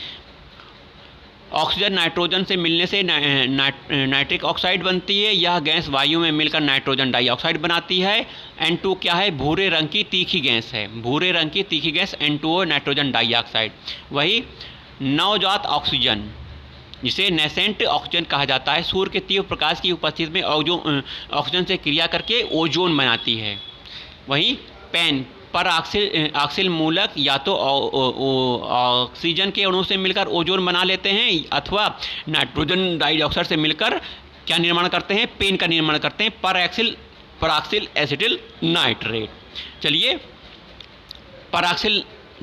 ऑक्सीजन नाइट्रोजन से मिलने से नाइट्रिक ऑक्साइड बनती है। यह गैस वायु में मिलकर नाइट्रोजन डाइऑक्साइड बनाती है। N2 क्या है? भूरे रंग की तीखी गैस है। भूरे रंग की तीखी गैस N2O नाइट्रोजन डाइऑक्साइड। वही नवजात ऑक्सीजन जिसे नेसेंट ऑक्सीजन कहा जाता है, सूर्य के तीव्र प्रकाश की उपस्थिति में ऑक्सीजन से क्रिया करके ओजोन बनाती है। वहीं पेन पर ऑक्सील मूलक या तो ऑक्सीजन के अणु से मिलकर ओजोन बना लेते हैं अथवा नाइट्रोजन डाइऑक्साइड से मिलकर क्या निर्माण करते हैं? पेन का निर्माण करते हैं, पराक्सिल एसिटिल नाइट्रेट। चलिए पराक्सिल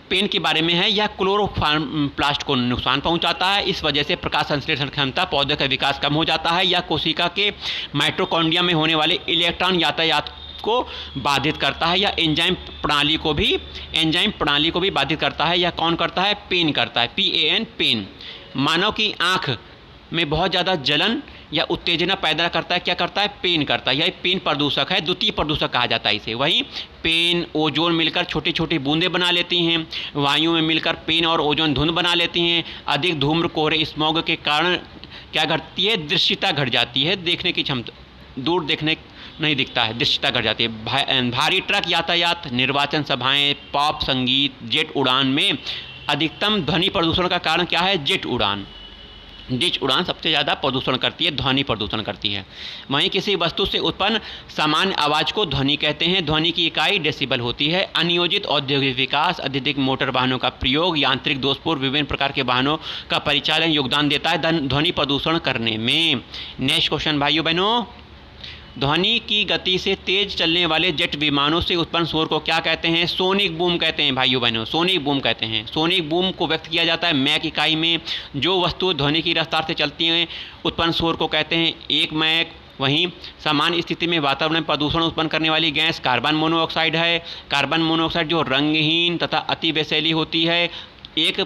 पेन के बारे में है। यह क्लोरोप्लास्ट को नुकसान पहुंचाता है। इस वजह से प्रकाश संश्लेषण क्षमता पौधे का विकास कम हो जाता है। यह कोशिका के माइटोकॉन्ड्रिया में होने वाले इलेक्ट्रॉन यातायात को बाधित करता है, या एंजाइम प्रणाली को भी बाधित करता है। यह कौन करता है? पेन करता है, PAN पेन। मानव की आँख में बहुत ज़्यादा जलन या उत्तेजना पैदा करता है। क्या करता है? पेन करता है। यह पेन प्रदूषक है, द्वितीय प्रदूषक कहा जाता है इसे। वहीं पेन ओजोन मिलकर छोटी छोटी बूंदें बना लेती हैं। वायु में मिलकर पेन और ओजोन धुंध बना लेती हैं। अधिक धूम्र कोहरे स्मॉग के कारण क्या घटती है? दृश्यता घट जाती है, देखने की क्षमता, दूर देखने नहीं दिखता है, दृश्यता घट जाती है। भारी ट्रक यातायात, निर्वाचन सभाएं, पॉप संगीत, जेट उड़ान में अधिकतम ध्वनि प्रदूषण का कारण क्या है? जेट उड़ान। जेट उड़ान सबसे ज़्यादा प्रदूषण करती है, ध्वनि प्रदूषण करती है। वहीं किसी वस्तु से उत्पन्न सामान्य आवाज़ को ध्वनि कहते हैं। ध्वनि की इकाई डेसिबल होती है। अनियोजित औद्योगिक विकास, अत्यधिक मोटर वाहनों का प्रयोग, यांत्रिक दोषपूर्ण विभिन्न प्रकार के वाहनों का परिचालन योगदान देता है ध्वनि प्रदूषण करने में। नेक्स्ट क्वेश्चन भाइयों बहनों, ध्वनि की गति से तेज चलने वाले जेट विमानों से उत्पन्न शोर को क्या कहते हैं? सोनिक बूम कहते हैं भाइयों बहनों, सोनिक बूम कहते हैं। सोनिक बूम को व्यक्त किया जाता है मैक इकाई में। जो वस्तु ध्वनि की रफ्तार से चलती हैं उत्पन्न शोर को कहते हैं 1 मैक। वहीं सामान्य स्थिति में वातावरण में प्रदूषण उत्पन्न करने वाली गैस कार्बन मोनोऑक्साइड है। कार्बन मोनोऑक्साइड जो रंगहीन तथा अति विषैली होती है, एक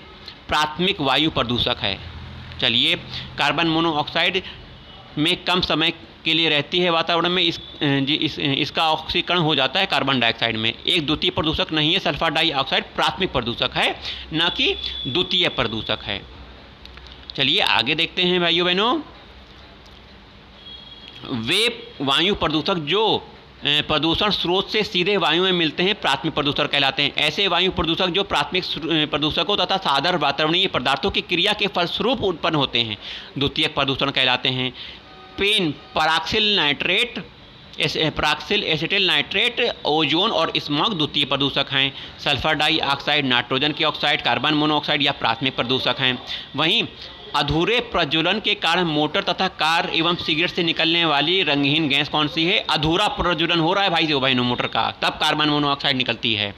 प्राथमिक वायु प्रदूषक है। चलिए, कार्बन मोनोऑक्साइड में कम समय के लिए रहती है वातावरण में, इसका ऑक्सीकरण हो जाता है कार्बन डाइऑक्साइड में। एक द्वितीय प्रदूषक नहीं है सल्फर डाइऑक्साइड, प्राथमिक प्रदूषक है, न कि द्वितीय प्रदूषक है। चलिए आगे देखते हैं भाइयों बहनों, वे वायु प्रदूषक जो प्रदूषण स्रोत से सीधे वायु में मिलते हैं प्राथमिक प्रदूषक कहलाते हैं। ऐसे वायु प्रदूषक जो प्राथमिक प्रदूषकों तथा साधारण वातावरणीय पदार्थों की क्रिया के फलस्वरूप उत्पन्न होते हैं द्वितीयक प्रदूषण कहलाते हैं। PAN, peroxyl nitrate, peroxyl acetyl nitrate, ozone और स्मॉग द्वितीय प्रदूषक हैं। सल्फर डाइऑक्साइड, नाइट्रोजन के ऑक्साइड, कार्बन मोनोऑक्साइड या प्राथमिक प्रदूषक हैं। वहीं अधूरे प्रज्वलन के कारण मोटर तथा कार एवं सिगरेट से निकलने वाली रंगहीन गैस कौन सी है? अधूरा प्रज्वलन हो रहा है भाई बहनों मोटर का, तब कार्बन मोनोऑक्साइड निकलती है।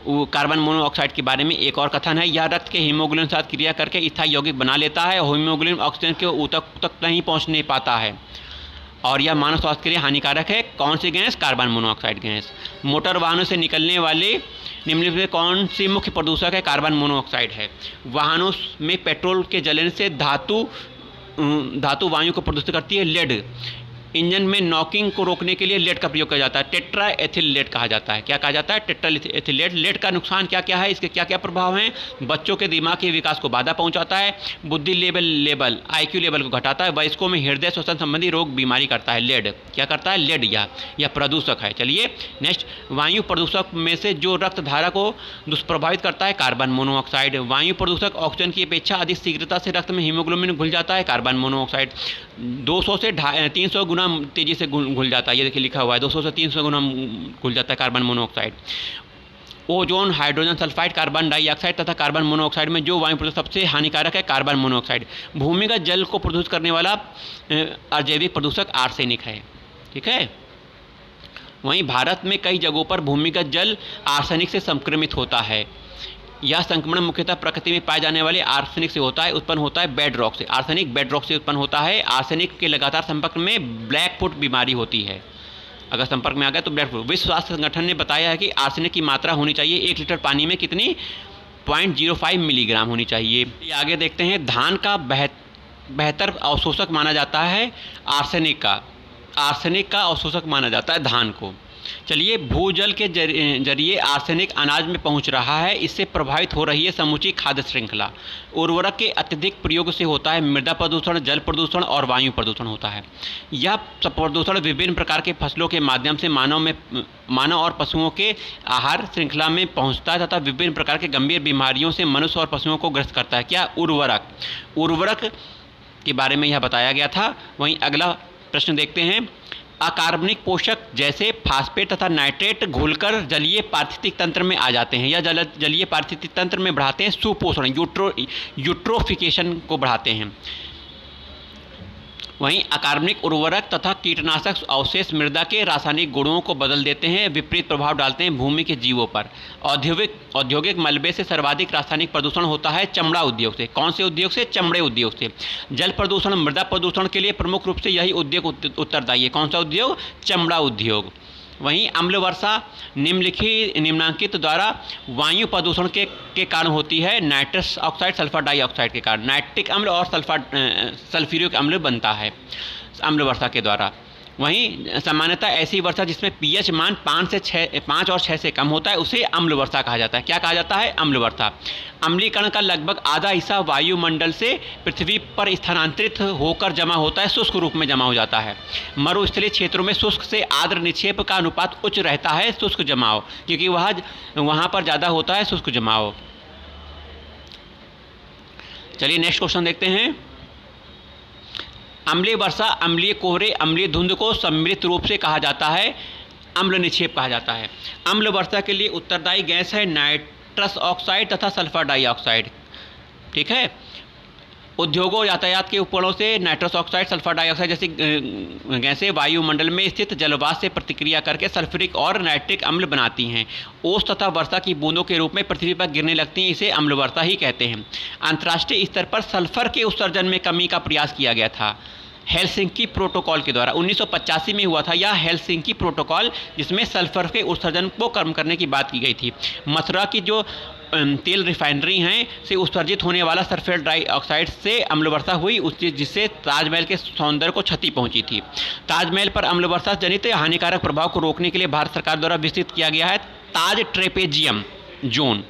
कार्बन मोनोऑक्साइड के बारे में एक और कथन है, यह रक्त के हीमोग्लोबिन के साथ क्रिया करके इथाई यौगिक बना लेता है और हीमोग्लोबिन ऑक्सीजन के ऊतक तक नहीं पहुंचने पाता है और यह मानव स्वास्थ्य के लिए हानिकारक है। कौन सी gas? Carbon monoxide gas. Motor वाहनों से निकलने वाले निम्नलिखित में कौन सी मुख्य प्रदूषक है? कार्बन मोनोऑक्साइड है। वाहनों में पेट्रोल के जलने से धातु वायु को प्रदूषित करती है, लेड। इंजन में नॉकिंग को रोकने के लिए लेड का प्रयोग किया जाता है, टेट्रा एथिल लेड कहा जाता है। क्या कहा जाता है? Tetra ethyl lead. लेड का नुकसान क्या क्या है, इसके क्या क्या प्रभाव हैं? बच्चों के दिमाग के विकास को बाधा पहुंचाता है, बुद्धि लेवल IQ लेवल को घटाता है, वयस्कों में हृदय श्वसन संबंधी रोग बीमारी करता है। लेड क्या करता है? लेड यह प्रदूषक है। चलिए नेक्स्ट, वायु प्रदूषक में से जो रक्त धारा को दुष्प्रभावित करता है, कार्बन मोनोऑक्साइड। वायु प्रदूषक ऑक्सीजन की अपेक्षा अधिक शीघ्रता से रक्त में हीमोग्लोबिन घुल जाता है, कार्बन मोनोऑक्साइड। 200 से 300 गुना तेजी से घुल जाता है, ये देखिए लिखा हुआ है 200 से 300 गुना घुल जाता है carbon monoxide. Ozone, hydrogen sulphide, carbon dioxide तथा कार्बन मोनोऑक्साइड में जो वायु प्रदूषक सबसे हानिकारक है, कार्बन मोनोऑक्साइड। भूमिगत जल को प्रदूषित करने वाला अजैविक प्रदूषक आर्सेनिक है। ठीक है, वहीं भारत में कई जगहों पर भूमिगत जल आर्सेनिक से संक्रमित होता है। यह संक्रमण मुख्यतः प्रकृति में पाए जाने वाले आर्सेनिक से होता है, उत्पन्न होता है बेड रॉक से। आर्सेनिक बेड रॉक से उत्पन्न होता है। आर्सेनिक के लगातार संपर्क में ब्लैक फुट बीमारी होती है, अगर संपर्क में आ गया तो ब्लैक फुट। विश्व स्वास्थ्य संगठन ने बताया है कि आर्सेनिक की मात्रा होनी चाहिए 1 लीटर पानी में कितनी? 0.05 मिलीग्राम होनी चाहिए। आगे देखते हैं, धान का बेहतर अवशोषक माना जाता है आर्सेनिक का अवशोषक माना जाता है धान को। चलिए, भूजल के जरिए आर्सेनिक अनाज में पहुंच रहा है, इससे प्रभावित हो रही है समूची खाद्य श्रृंखला। उर्वरक के अत्यधिक प्रयोग से होता है मृदा प्रदूषण, जल प्रदूषण और वायु प्रदूषण होता है। यह प्रदूषण विभिन्न प्रकार के फसलों के माध्यम से मानव और पशुओं के आहार श्रृंखला में पहुंचता है तथा विभिन्न प्रकार के गंभीर बीमारियों से मनुष्य और पशुओं को ग्रस्त करता है। क्या? उर्वरक के बारे में यह बताया गया था। वहीं अगला प्रश्न देखते हैं, अकार्बनिक पोषक जैसे फास्फेट तथा नाइट्रेट घुलकर जलीय पारिस्थितिक तंत्र में आ जाते हैं या जलीय पारिस्थितिक तंत्र में बढ़ाते हैं सुपोषण, यूट्रोफिकेशन को बढ़ाते हैं। वहीं अकार्बनिक उर्वरक तथा कीटनाशक अवशेष मृदा के रासायनिक गुणों को बदल देते हैं, विपरीत प्रभाव डालते हैं भूमि के जीवों पर। औद्योगिक मलबे से सर्वाधिक रासायनिक प्रदूषण होता है चमड़ा उद्योग से। कौन से उद्योग से? चमड़े उद्योग से। जल प्रदूषण, मृदा प्रदूषण के लिए प्रमुख रूप से यही उद्योग उत्तरदायी है। कौन सा उद्योग? चमड़ा उद्योग। वहीं अम्ल वर्षा निम्नांकित द्वारा वायु प्रदूषण के कारण होती है, नाइट्रस ऑक्साइड, सल्फर डाइऑक्साइड के कारण। नाइट्रिक अम्ल और सल्फ्यूरिक अम्ल बनता है अम्ल वर्षा के द्वारा। वहीं सामान्यतः ऐसी वर्षा जिसमें pH मान 5 और 6 से कम होता है उसे अम्ल वर्षा कहा जाता है। क्या कहा जाता है? अम्ल वर्षा। अम्लीकरण का लगभग आधा हिस्सा वायुमंडल से पृथ्वी पर स्थानांतरित होकर जमा होता है, शुष्क रूप में जमा हो जाता है। मरुस्थलीय क्षेत्रों में शुष्क से आर्द्र निक्षेप का अनुपात उच्च रहता है, शुष्क जमाव, क्योंकि वहाँ पर ज़्यादा होता है शुष्क जमाव। चलिए नेक्स्ट क्वेश्चन देखते हैं। अम्लीय वर्षा, अम्लीय कोहरे, अम्लीय धुंध को सम्मिलित रूप से कहा जाता है अम्ल निक्षेप कहा जाता है। अम्ल वर्षा के लिए उत्तरदायी गैस है नाइट्रस ऑक्साइड तथा सल्फर डाइऑक्साइड। ठीक है, उद्योगों यातायात के उपकरणों से नाइट्रस ऑक्साइड, सल्फर डाइऑक्साइड जैसी गैसें वायुमंडल में स्थित जलवाष्प से प्रतिक्रिया करके सल्फ्यूरिक और नाइट्रिक अम्ल बनाती हैं। ओस तथा वर्षा की बूंदों के रूप में पृथ्वी पर गिरने लगती हैं, इसे अम्ल वर्षा ही कहते हैं। अंतर्राष्ट्रीय स्तर पर सल्फर के उत्सर्जन में कमी का प्रयास किया गया था हेलसिंकी प्रोटोकॉल के द्वारा। 1985 में हुआ था यह हेलसिंकी प्रोटोकॉल, जिसमें सल्फर के उत्सर्जन को कम करने की बात की गई थी। मथुरा की जो तेल रिफाइनरी हैं से उत्सर्जित होने वाला सल्फर डाइऑक्साइड से अम्ल वर्षा हुई, जिससे ताजमहल के सौंदर्य को क्षति पहुंची थी। ताजमहल पर अम्ल वर्षा जनित हानिकारक प्रभाव को रोकने के लिए भारत सरकार द्वारा विकसित किया गया है Taj trapezium zone.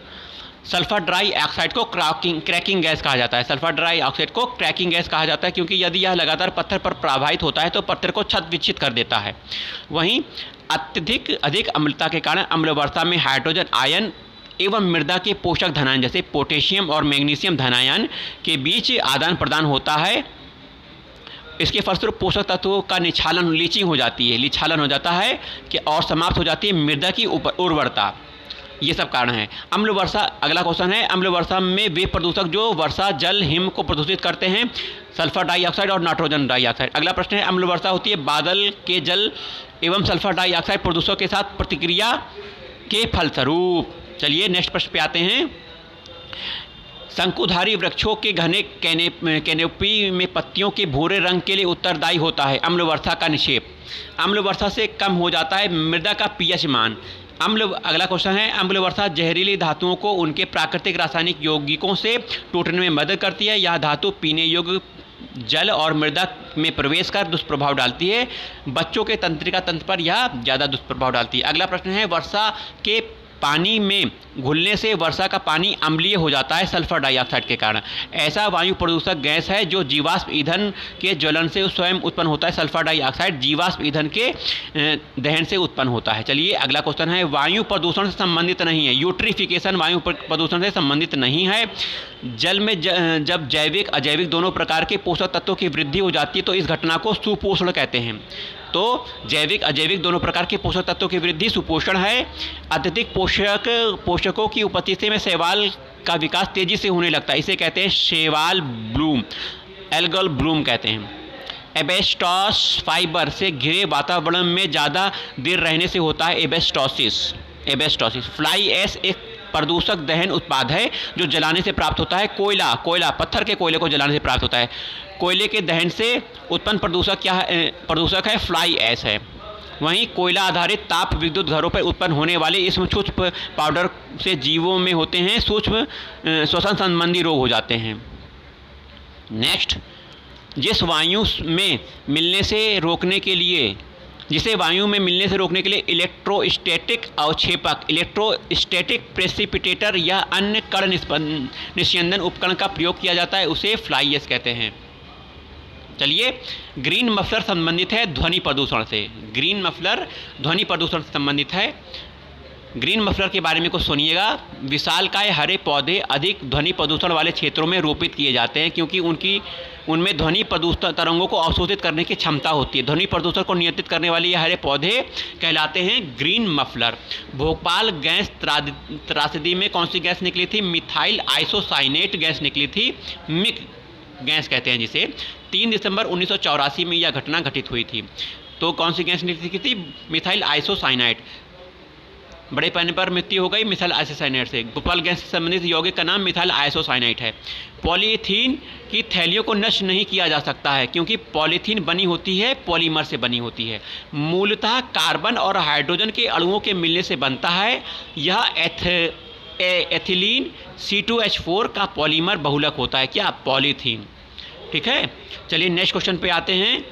Sulphur dioxide को क्रैकिंग गैस कहा जाता है। सल्फर डाई ऑक्साइड को क्रैकिंग गैस कहा जाता है क्योंकि यदि यह लगातार पत्थर पर प्रवाहित होता है तो पत्थर को क्षत विक्षत कर देता है। वहीं अधिक अम्लता के कारण अम्ल वर्षा में हाइड्रोजन आयन एवं मृदा के पोषक धनायन जैसे पोटेशियम और मैग्नीशियम धनायन के बीच आदान प्रदान होता है। इसके फलस्वरूप पोषक तत्वों का लीचिंग हो जाती है, लिच्छालन हो जाता है कि और समाप्त हो जाती है मृदा की उर्वरता। ये सब कारण है। अम्ल वर्षा, अगला क्वेश्चन है, अम्ल वर्षा में वे प्रदूषक जो वर्षा जल हिम को प्रदूषित करते हैं, सल्फर डाइऑक्साइड और नाइट्रोजन डाइऑक्साइड। अगला प्रश्न है, अम्ल वर्षा होती है बादल के जल एवं सल्फर डाइऑक्साइड प्रदूषकों के साथ प्रतिक्रिया के फलस्वरूप। चलिए नेक्स्ट प्रश्न पे आते हैं। शंकुधारी वृक्षों के घने कैनोपी में पत्तियों के भूरे रंग के लिए उत्तरदायी होता है अम्ल वर्षा का निक्षेप। अम्ल वर्षा से कम हो जाता है मृदा का पीएच मान। अगला क्वेश्चन है, अम्ल वर्षा जहरीली धातुओं को उनके प्राकृतिक रासायनिक यौगिकों से टूटने में मदद करती है। यह धातु पीने योग्य जल और मृदा में प्रवेश कर दुष्प्रभाव डालती है। बच्चों के तंत्रिका तंत्र पर यह ज़्यादा दुष्प्रभाव डालती है। अगला प्रश्न है, वर्षा के पानी में घुलने से वर्षा का पानी अम्लीय हो जाता है सल्फर डाइऑक्साइड के कारण। ऐसा वायु प्रदूषक गैस है जो जीवाश्म ईंधन के ज्वलन से स्वयं उत्पन्न होता है। सल्फर डाइऑक्साइड जीवाश्म ईंधन के दहन से उत्पन्न होता है। चलिए अगला क्वेश्चन है, वायु प्रदूषण से संबंधित नहीं है। यूट्रिफिकेशन वायु प्रदूषण से संबंधित नहीं है। जल में जब जैविक अजैविक दोनों प्रकार के पोषक तत्वों की वृद्धि हो जाती है तो इस घटना को सुपोषण कहते हैं। तो जैविक अजैविक दोनों प्रकार के पोषक तत्वों की वृद्धि सुपोषण है। अत्यधिक पोषकों की उपस्थिति में शैवाल का विकास तेजी से होने लगता है, इसे कहते हैं शैवाल ब्लूम, एल्गल ब्लूम कहते हैं। एबेस्टॉस फाइबर से घिरे वातावरण में ज़्यादा देर रहने से होता है एबेस्टोसिस। फ्लाई ऐश एक प्रदूषक दहन उत्पाद है जो जलाने से प्राप्त होता है। कोयला पत्थर के कोयले को जलाने से प्राप्त होता है। कोयले के दहन से उत्पन्न प्रदूषक है फ्लाई ऐश है। वहीं कोयला आधारित ताप विद्युत घरों पर उत्पन्न होने वाले इसमें सूक्ष्म पाउडर से जीवों में होते हैं सूक्ष्म श्वसन संबंधी रोग हो जाते हैं। नेक्स्ट, जिसे वायु में मिलने से रोकने के लिए इलेक्ट्रोस्टैटिक अवक्षेपक, इलेक्ट्रोस्टैटिक प्रेसिपिटेटर या अन्य कण निस्यंदन उपकरण का प्रयोग किया जाता है, उसे फ्लाई ऐश कहते हैं। चलिए, ग्रीन मफलर संबंधित है ध्वनि प्रदूषण से। ग्रीन मफलर ध्वनि प्रदूषण से संबंधित है। ग्रीन मफलर के बारे में कुछ सुनिएगा। विशालकाय हरे पौधे अधिक ध्वनि प्रदूषण वाले क्षेत्रों में रोपित किए जाते हैं क्योंकि उनमें ध्वनि प्रदूषण तरंगों को अवशोषित करने की क्षमता होती है। ध्वनि प्रदूषण को नियंत्रित करने वाले ये हरे पौधे कहलाते हैं ग्रीन मफलर। भोपाल गैस त्रासदी में कौन सी गैस निकली थी? मिथाइल आइसोसाइनेट गैस निकली थी, मिक गैस कहते हैं जिसे। 3 दिसंबर 1984 में यह घटना घटित हुई थी। तो कौन सी गैस निकली थी? Methyl isocyanide. बड़े पैमाने पर मृत्यु हो गई मिथाइल आइसोसाइनाइड से। भोपाल गैस से संबंधित यौगिक का नाम मिथाइल आइसोसाइनाइड है। पॉलीथीन की थैलियों को नष्ट नहीं किया जा सकता है क्योंकि पॉलीथीन बनी होती है पॉलीमर से बनी होती है। मूलतः कार्बन और हाइड्रोजन के अणुओं के मिलने से बनता है। यह एथिलीन C2H4 का पॉलीमर बहुलक होता है। क्या? पॉलीथीन। ठीक है, चलिए नेक्स्ट क्वेश्चन पे आते हैं।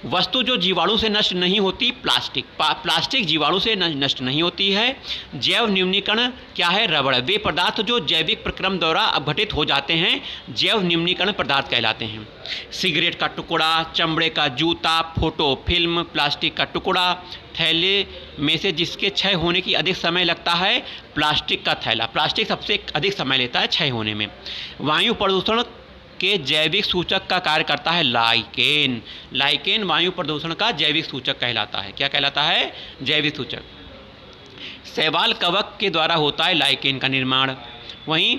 वस्तु जो जीवाणु से नष्ट नहीं होती, प्लास्टिक जीवाणु से नष्ट नहीं होती है। जैव न्यूनीकरण क्या है? रबड़। वे पदार्थ जो जैविक प्रक्रम द्वारा अपघटित हो जाते हैं जैव न्यूनीकरण पदार्थ कहलाते हैं। सिगरेट का टुकड़ा, चमड़े का जूता, फोटो फिल्म, प्लास्टिक का टुकड़ा, थैले में से जिसके क्षय होने की अधिक समय लगता है प्लास्टिक का थैला। प्लास्टिक सबसे अधिक समय लेता है क्षय होने में। वायु प्रदूषण के जैविक सूचक का कार्य करता है लाइकेन। लाइकेन वायु प्रदूषण का जैविक सूचक कहलाता है। क्या कहलाता है? जैविक सूचक। शैवाल कवक के द्वारा होता है लाइकेन का निर्माण। वहीं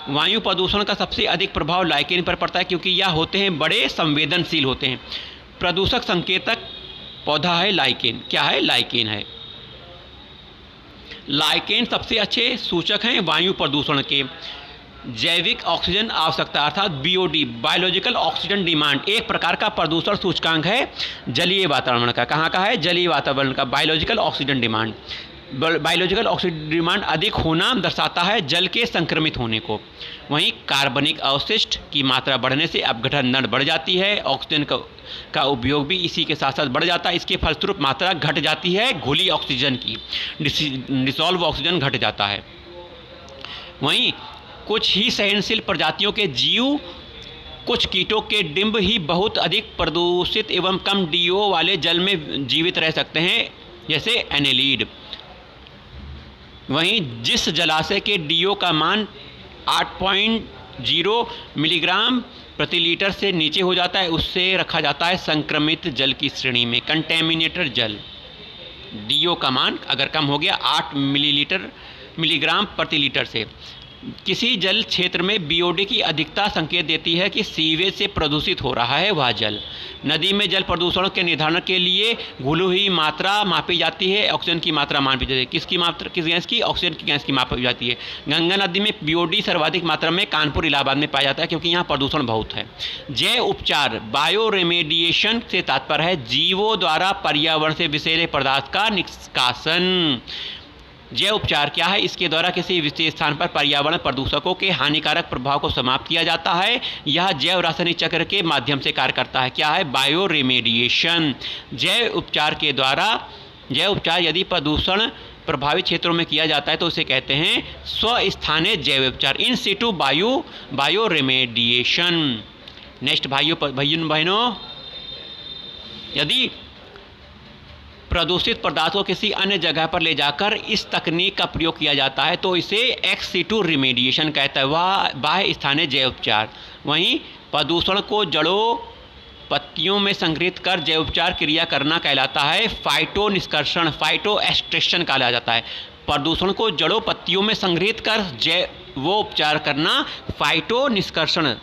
वायु प्रदूषण का सबसे अधिक प्रभाव लाइकेन पर पड़ता है क्योंकि यह होते हैं बड़े संवेदनशील होते हैं। प्रदूषक संकेतक पौधा है लाइकेन। क्या है? लाइकेन है। लाइकेन सबसे अच्छे सूचक हैं वायु प्रदूषण के। जैविक ऑक्सीजन आवश्यकता अर्थात बीओडी, बायोलॉजिकल ऑक्सीजन डिमांड, एक प्रकार का प्रदूषण सूचकांक है जलीय वातावरण का। कहाँ का है? जलीय वातावरण का। Biological oxygen demand, biological oxygen demand अधिक होना दर्शाता है जल के संक्रमित होने को। वहीं कार्बनिक अवशिष्ट की मात्रा बढ़ने से अपघटन दर बढ़ जाती है। ऑक्सीजन का उपयोग भी इसी के साथ साथ बढ़ जाता है। इसके फलस्वरूप मात्रा घट जाती है घुली ऑक्सीजन की, डिसॉल्व ऑक्सीजन घट जाता है। वहीं कुछ ही सहनशील प्रजातियों के जीव, कुछ कीटों के डिंब ही बहुत अधिक प्रदूषित एवं कम डीओ वाले जल में जीवित रह सकते हैं, जैसे एनेलिड। वहीं जिस जलाशय के डीओ का मान 8.0 मिलीग्राम प्रति लीटर से नीचे हो जाता है उससे रखा जाता है संक्रमित जल की श्रेणी में, कंटेमिनेटेड जल। डीओ का मान अगर कम हो गया 8 मिलीग्राम प्रति लीटर से, किसी जल क्षेत्र में बीओडी की अधिकता संकेत देती है कि सीवेज से प्रदूषित हो रहा है वह जल। नदी में जल प्रदूषण के निर्धारण के लिए घुली हुई मात्रा मापी जाती है, ऑक्सीजन की मात्रा मापी जाती है। किसकी मात्रा? किस गैस की? ऑक्सीजन की गैस की मापी जाती है। गंगा नदी में बीओडी सर्वाधिक मात्रा में कानपुर इलाहाबाद में पाया जाता है क्योंकि यहाँ प्रदूषण बहुत है। जैव उपचार, बायो रेमेडिएशन से तात्पर्य है जीवों द्वारा पर्यावरण से विषैले पदार्थ का निष्कासन। जैव उपचार क्या है? इसके द्वारा किसी विशेष स्थान पर पर्यावरण प्रदूषकों के हानिकारक प्रभाव को समाप्त किया जाता है। यह जैव रासायनिक चक्र के माध्यम से कार्य करता है। क्या है? Bio remediation. जैव उपचार यदि प्रदूषण प्रभावित क्षेत्रों में किया जाता है तो उसे कहते हैं स्वस्थानीय जैव उपचार, इन सिटू बायो रेमेडिएशन। नेक्स्ट भाइयों बहनों, यदि प्रदूषित पदार्थों को किसी अन्य जगह पर ले जाकर इस तकनीक का प्रयोग किया जाता है तो इसे एक्स सिटू रिमेडिएशन कहता है, वह बाह्य स्थानीय जैव उपचार। वहीं प्रदूषण को जड़ों पत्तियों में संग्रहित कर जैव उपचार क्रिया करना कहलाता है फाइटो निष्कर्षण, फाइटो एक्सट्रैक्शन कहा जाता है। प्रदूषण को जड़ों पत्तियों में संग्रहित कर वो उपचार करना फाइटो निष्कर्षण,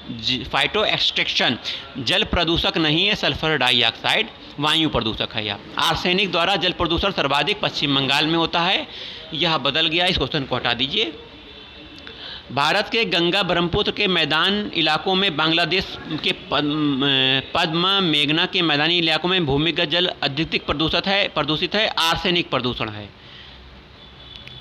फाइटो एक्सट्रैक्शन। जल प्रदूषक नहीं है सल्फर डाइऑक्साइड, वायु प्रदूषक है। यह आर्सेनिक द्वारा जल प्रदूषण सर्वाधिक पश्चिम बंगाल में होता है। यह बदल गया, इस क्वेश्चन को हटा दीजिए। भारत के गंगा ब्रह्मपुत्र के मैदान इलाकों में, बांग्लादेश के पद्मा मेघना के मैदानी इलाकों में भूमिगत जल अधिक प्रदूषित है, आर्सेनिक प्रदूषण है।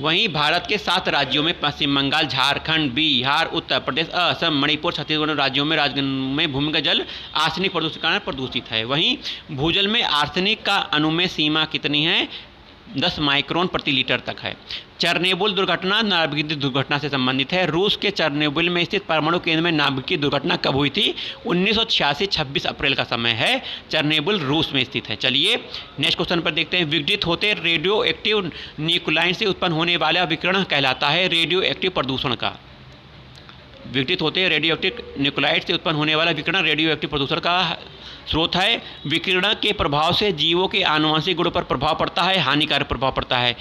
वहीं भारत के 7 राज्यों में पश्चिम बंगाल, झारखंड, बिहार, उत्तर प्रदेश, असम, मणिपुर, छत्तीसगढ़ राज्यों में भूमिगत जल आर्सेनिक प्रदूषण के कारण प्रदूषित है। वहीं भूजल में आर्सेनिक का अनुमेय सीमा कितनी है? 10 माइक्रोन प्रति लीटर तक है। चेरनोबिल दुर्घटना नाभिकीय दुर्घटना से संबंधित है। रूस के चेरनोबिल में स्थित परमाणु केंद्र में नाभिकीय दुर्घटना कब हुई थी? 1986, 26 अप्रैल का समय है। चेरनोबिल रूस में स्थित है। चलिए नेक्स्ट क्वेश्चन पर देखते हैं। विघटित होते रेडियो एक्टिव न्यूक्लाइड से उत्पन्न होने वाला विकिरण कहलाता है रेडियो एक्टिव प्रदूषण का। विघटित होते रेडियो एक्टिव न्यूक्लाइड से उत्पन्न होने वाला विकिरण रेडियो एक्टिव प्रदूषण का स्रोत है। विकिरण के प्रभाव से जीवों के आनुवंशिक गुणों पर प्रभाव पड़ता है, हानिकारक प्रभाव पड़ता है।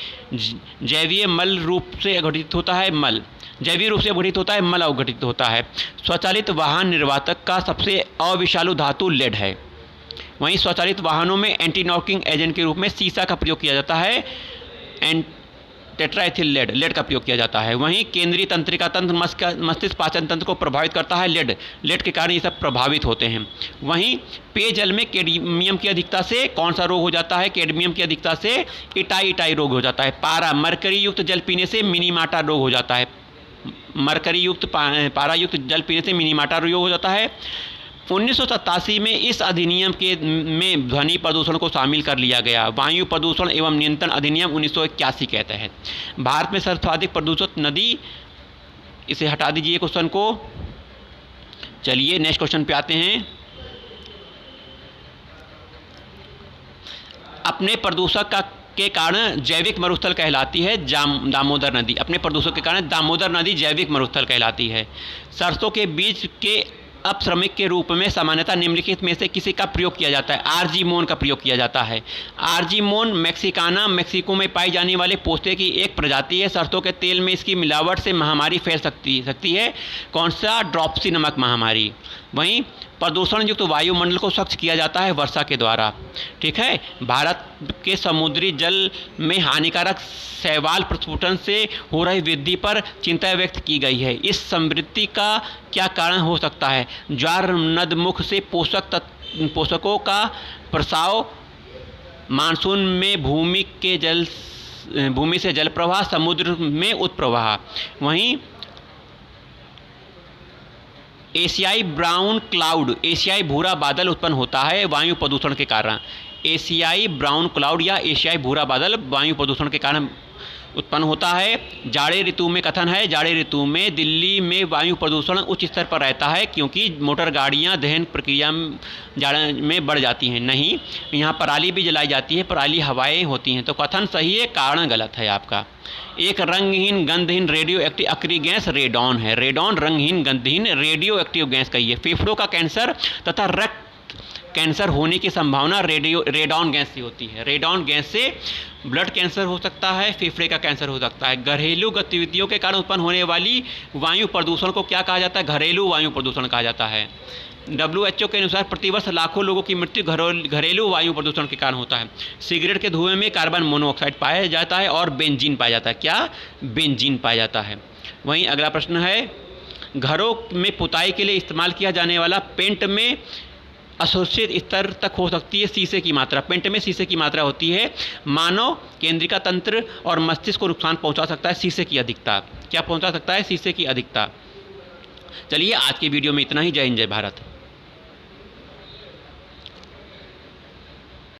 जैवीय मल रूप से अघटित होता है मल, जैवीय रूप से अवघटित होता है, मल अवघटित होता है। स्वचालित वाहन निर्वातक का सबसे अविषालु धातु लेड है। वहीं स्वचालित वाहनों में एंटी नॉकिंग एजेंट के रूप में सीसा का प्रयोग किया जाता है, टेट्राइथिल लेड का प्रयोग किया जाता है। वहीं केंद्रीय तंत्रिका तंत्र, मस्तिष्क पाचन तंत्र को प्रभावित करता है लेड के कारण ये सब प्रभावित होते हैं। वहीं पेयजल में कैडमियम की अधिकता से कौन सा रोग हो जाता है? कैडमियम की अधिकता से इटाई रोग हो जाता है। मरकरी युक्त जल पीने से मिनीमाटा रोग हो जाता है। मरकरी युक्त पारा युक्त जल पीने से मिनीमाटा रोग हो जाता है। 1987 में इस अधिनियम के में ध्वनि प्रदूषण को शामिल कर लिया गया। वायु प्रदूषण एवं नियंत्रण अधिनियम 1981 के तहत भारत में सर्वाधिक प्रदूषित नदी, इसे हटा दीजिए क्वेश्चन को। चलिए नेक्स्ट क्वेश्चन पे आते हैं। अपने प्रदूषक के कारण जैविक मरुस्थल कहलाती है दामोदर नदी। अपने प्रदूषक के कारण दामोदर नदी जैविक मरुस्थल कहलाती है। सरसों के बीज के अपश्रमिक के रूप में सामान्यतः निम्नलिखित में से किसी का प्रयोग किया जाता है? आर्जीमोन का प्रयोग किया जाता है। आर्जीमोन मैक्सिकाना मेक्सिको में पाई जाने वाले पोस्ते की एक प्रजाति है। सरसों के तेल में इसकी मिलावट से महामारी फैल सकती है। कौन सा? ड्रॉप्सी नामक महामारी। वहीं प्रदूषण युक्त वायुमंडल को स्वच्छ किया जाता है वर्षा के द्वारा। ठीक है। भारत के समुद्री जल में हानिकारक शैवाल प्रस्फुटन से हो रही वृद्धि पर चिंता व्यक्त की गई है। इस समृद्धि का क्या कारण हो सकता है? ज्वार नदमुख से पोषकों का प्रसाव, मानसून में भूमि से जल प्रवाह, समुद्र में उत्प्रवाह। वहीं एशियाई ब्राउन क्लाउड, एशियाई भूरा बादल उत्पन्न होता है वायु प्रदूषण के कारण। एशियाई ब्राउन क्लाउड या एशियाई भूरा बादल वायु प्रदूषण के कारण उत्पन्न होता है। जाड़े ऋतु में कथन है, जाड़े ऋतु में दिल्ली में वायु प्रदूषण उच्च स्तर पर रहता है क्योंकि मोटर गाड़ियां दहन प्रक्रिया जाड़े में बढ़ जाती हैं। नहीं, यहाँ पराली भी जलाई जाती है, पराली हवाएं होती हैं। तो कथन सही है, कारण गलत है आपका। एक रंगहीन गंधहीन रेडियो एक्टिव अक्रिय गैस रेडॉन है। रेडॉन रंगहीन गंधहीन रेडियो एक्टिव गैस कही है। फेफड़ों का कैंसर तथा रक्त कैंसर होने की संभावना रेडॉन गैस से होती है। रेडॉन गैस से ब्लड कैंसर हो सकता है, फेफड़े का कैंसर हो सकता है। घरेलू गतिविधियों के कारण उत्पन्न होने वाली वायु प्रदूषण को क्या कहा जाता है? घरेलू वायु प्रदूषण कहा जाता है। WHO के अनुसार प्रतिवर्ष लाखों लोगों की मृत्यु घरेलू वायु प्रदूषण के कारण होता है। सिगरेट के धुएं में कार्बन मोनोऑक्साइड पाया जाता है और बेंजीन पाया जाता है। क्या? बेंजीन पाया जाता है। वहीं अगला प्रश्न है, घरों में पुताई के लिए इस्तेमाल किया जाने वाला पेंट में असोसिएट स्तर तक हो सकती है शीशे की मात्रा। पेंट में शीशे की मात्रा होती है। मानव केंद्रिका तंत्र और मस्तिष्क को नुकसान पहुंचा सकता है शीशे की अधिकता। क्या पहुंचा सकता है? शीशे की अधिकता। चलिए आज की वीडियो में इतना ही। जय हिंद, जय भारत।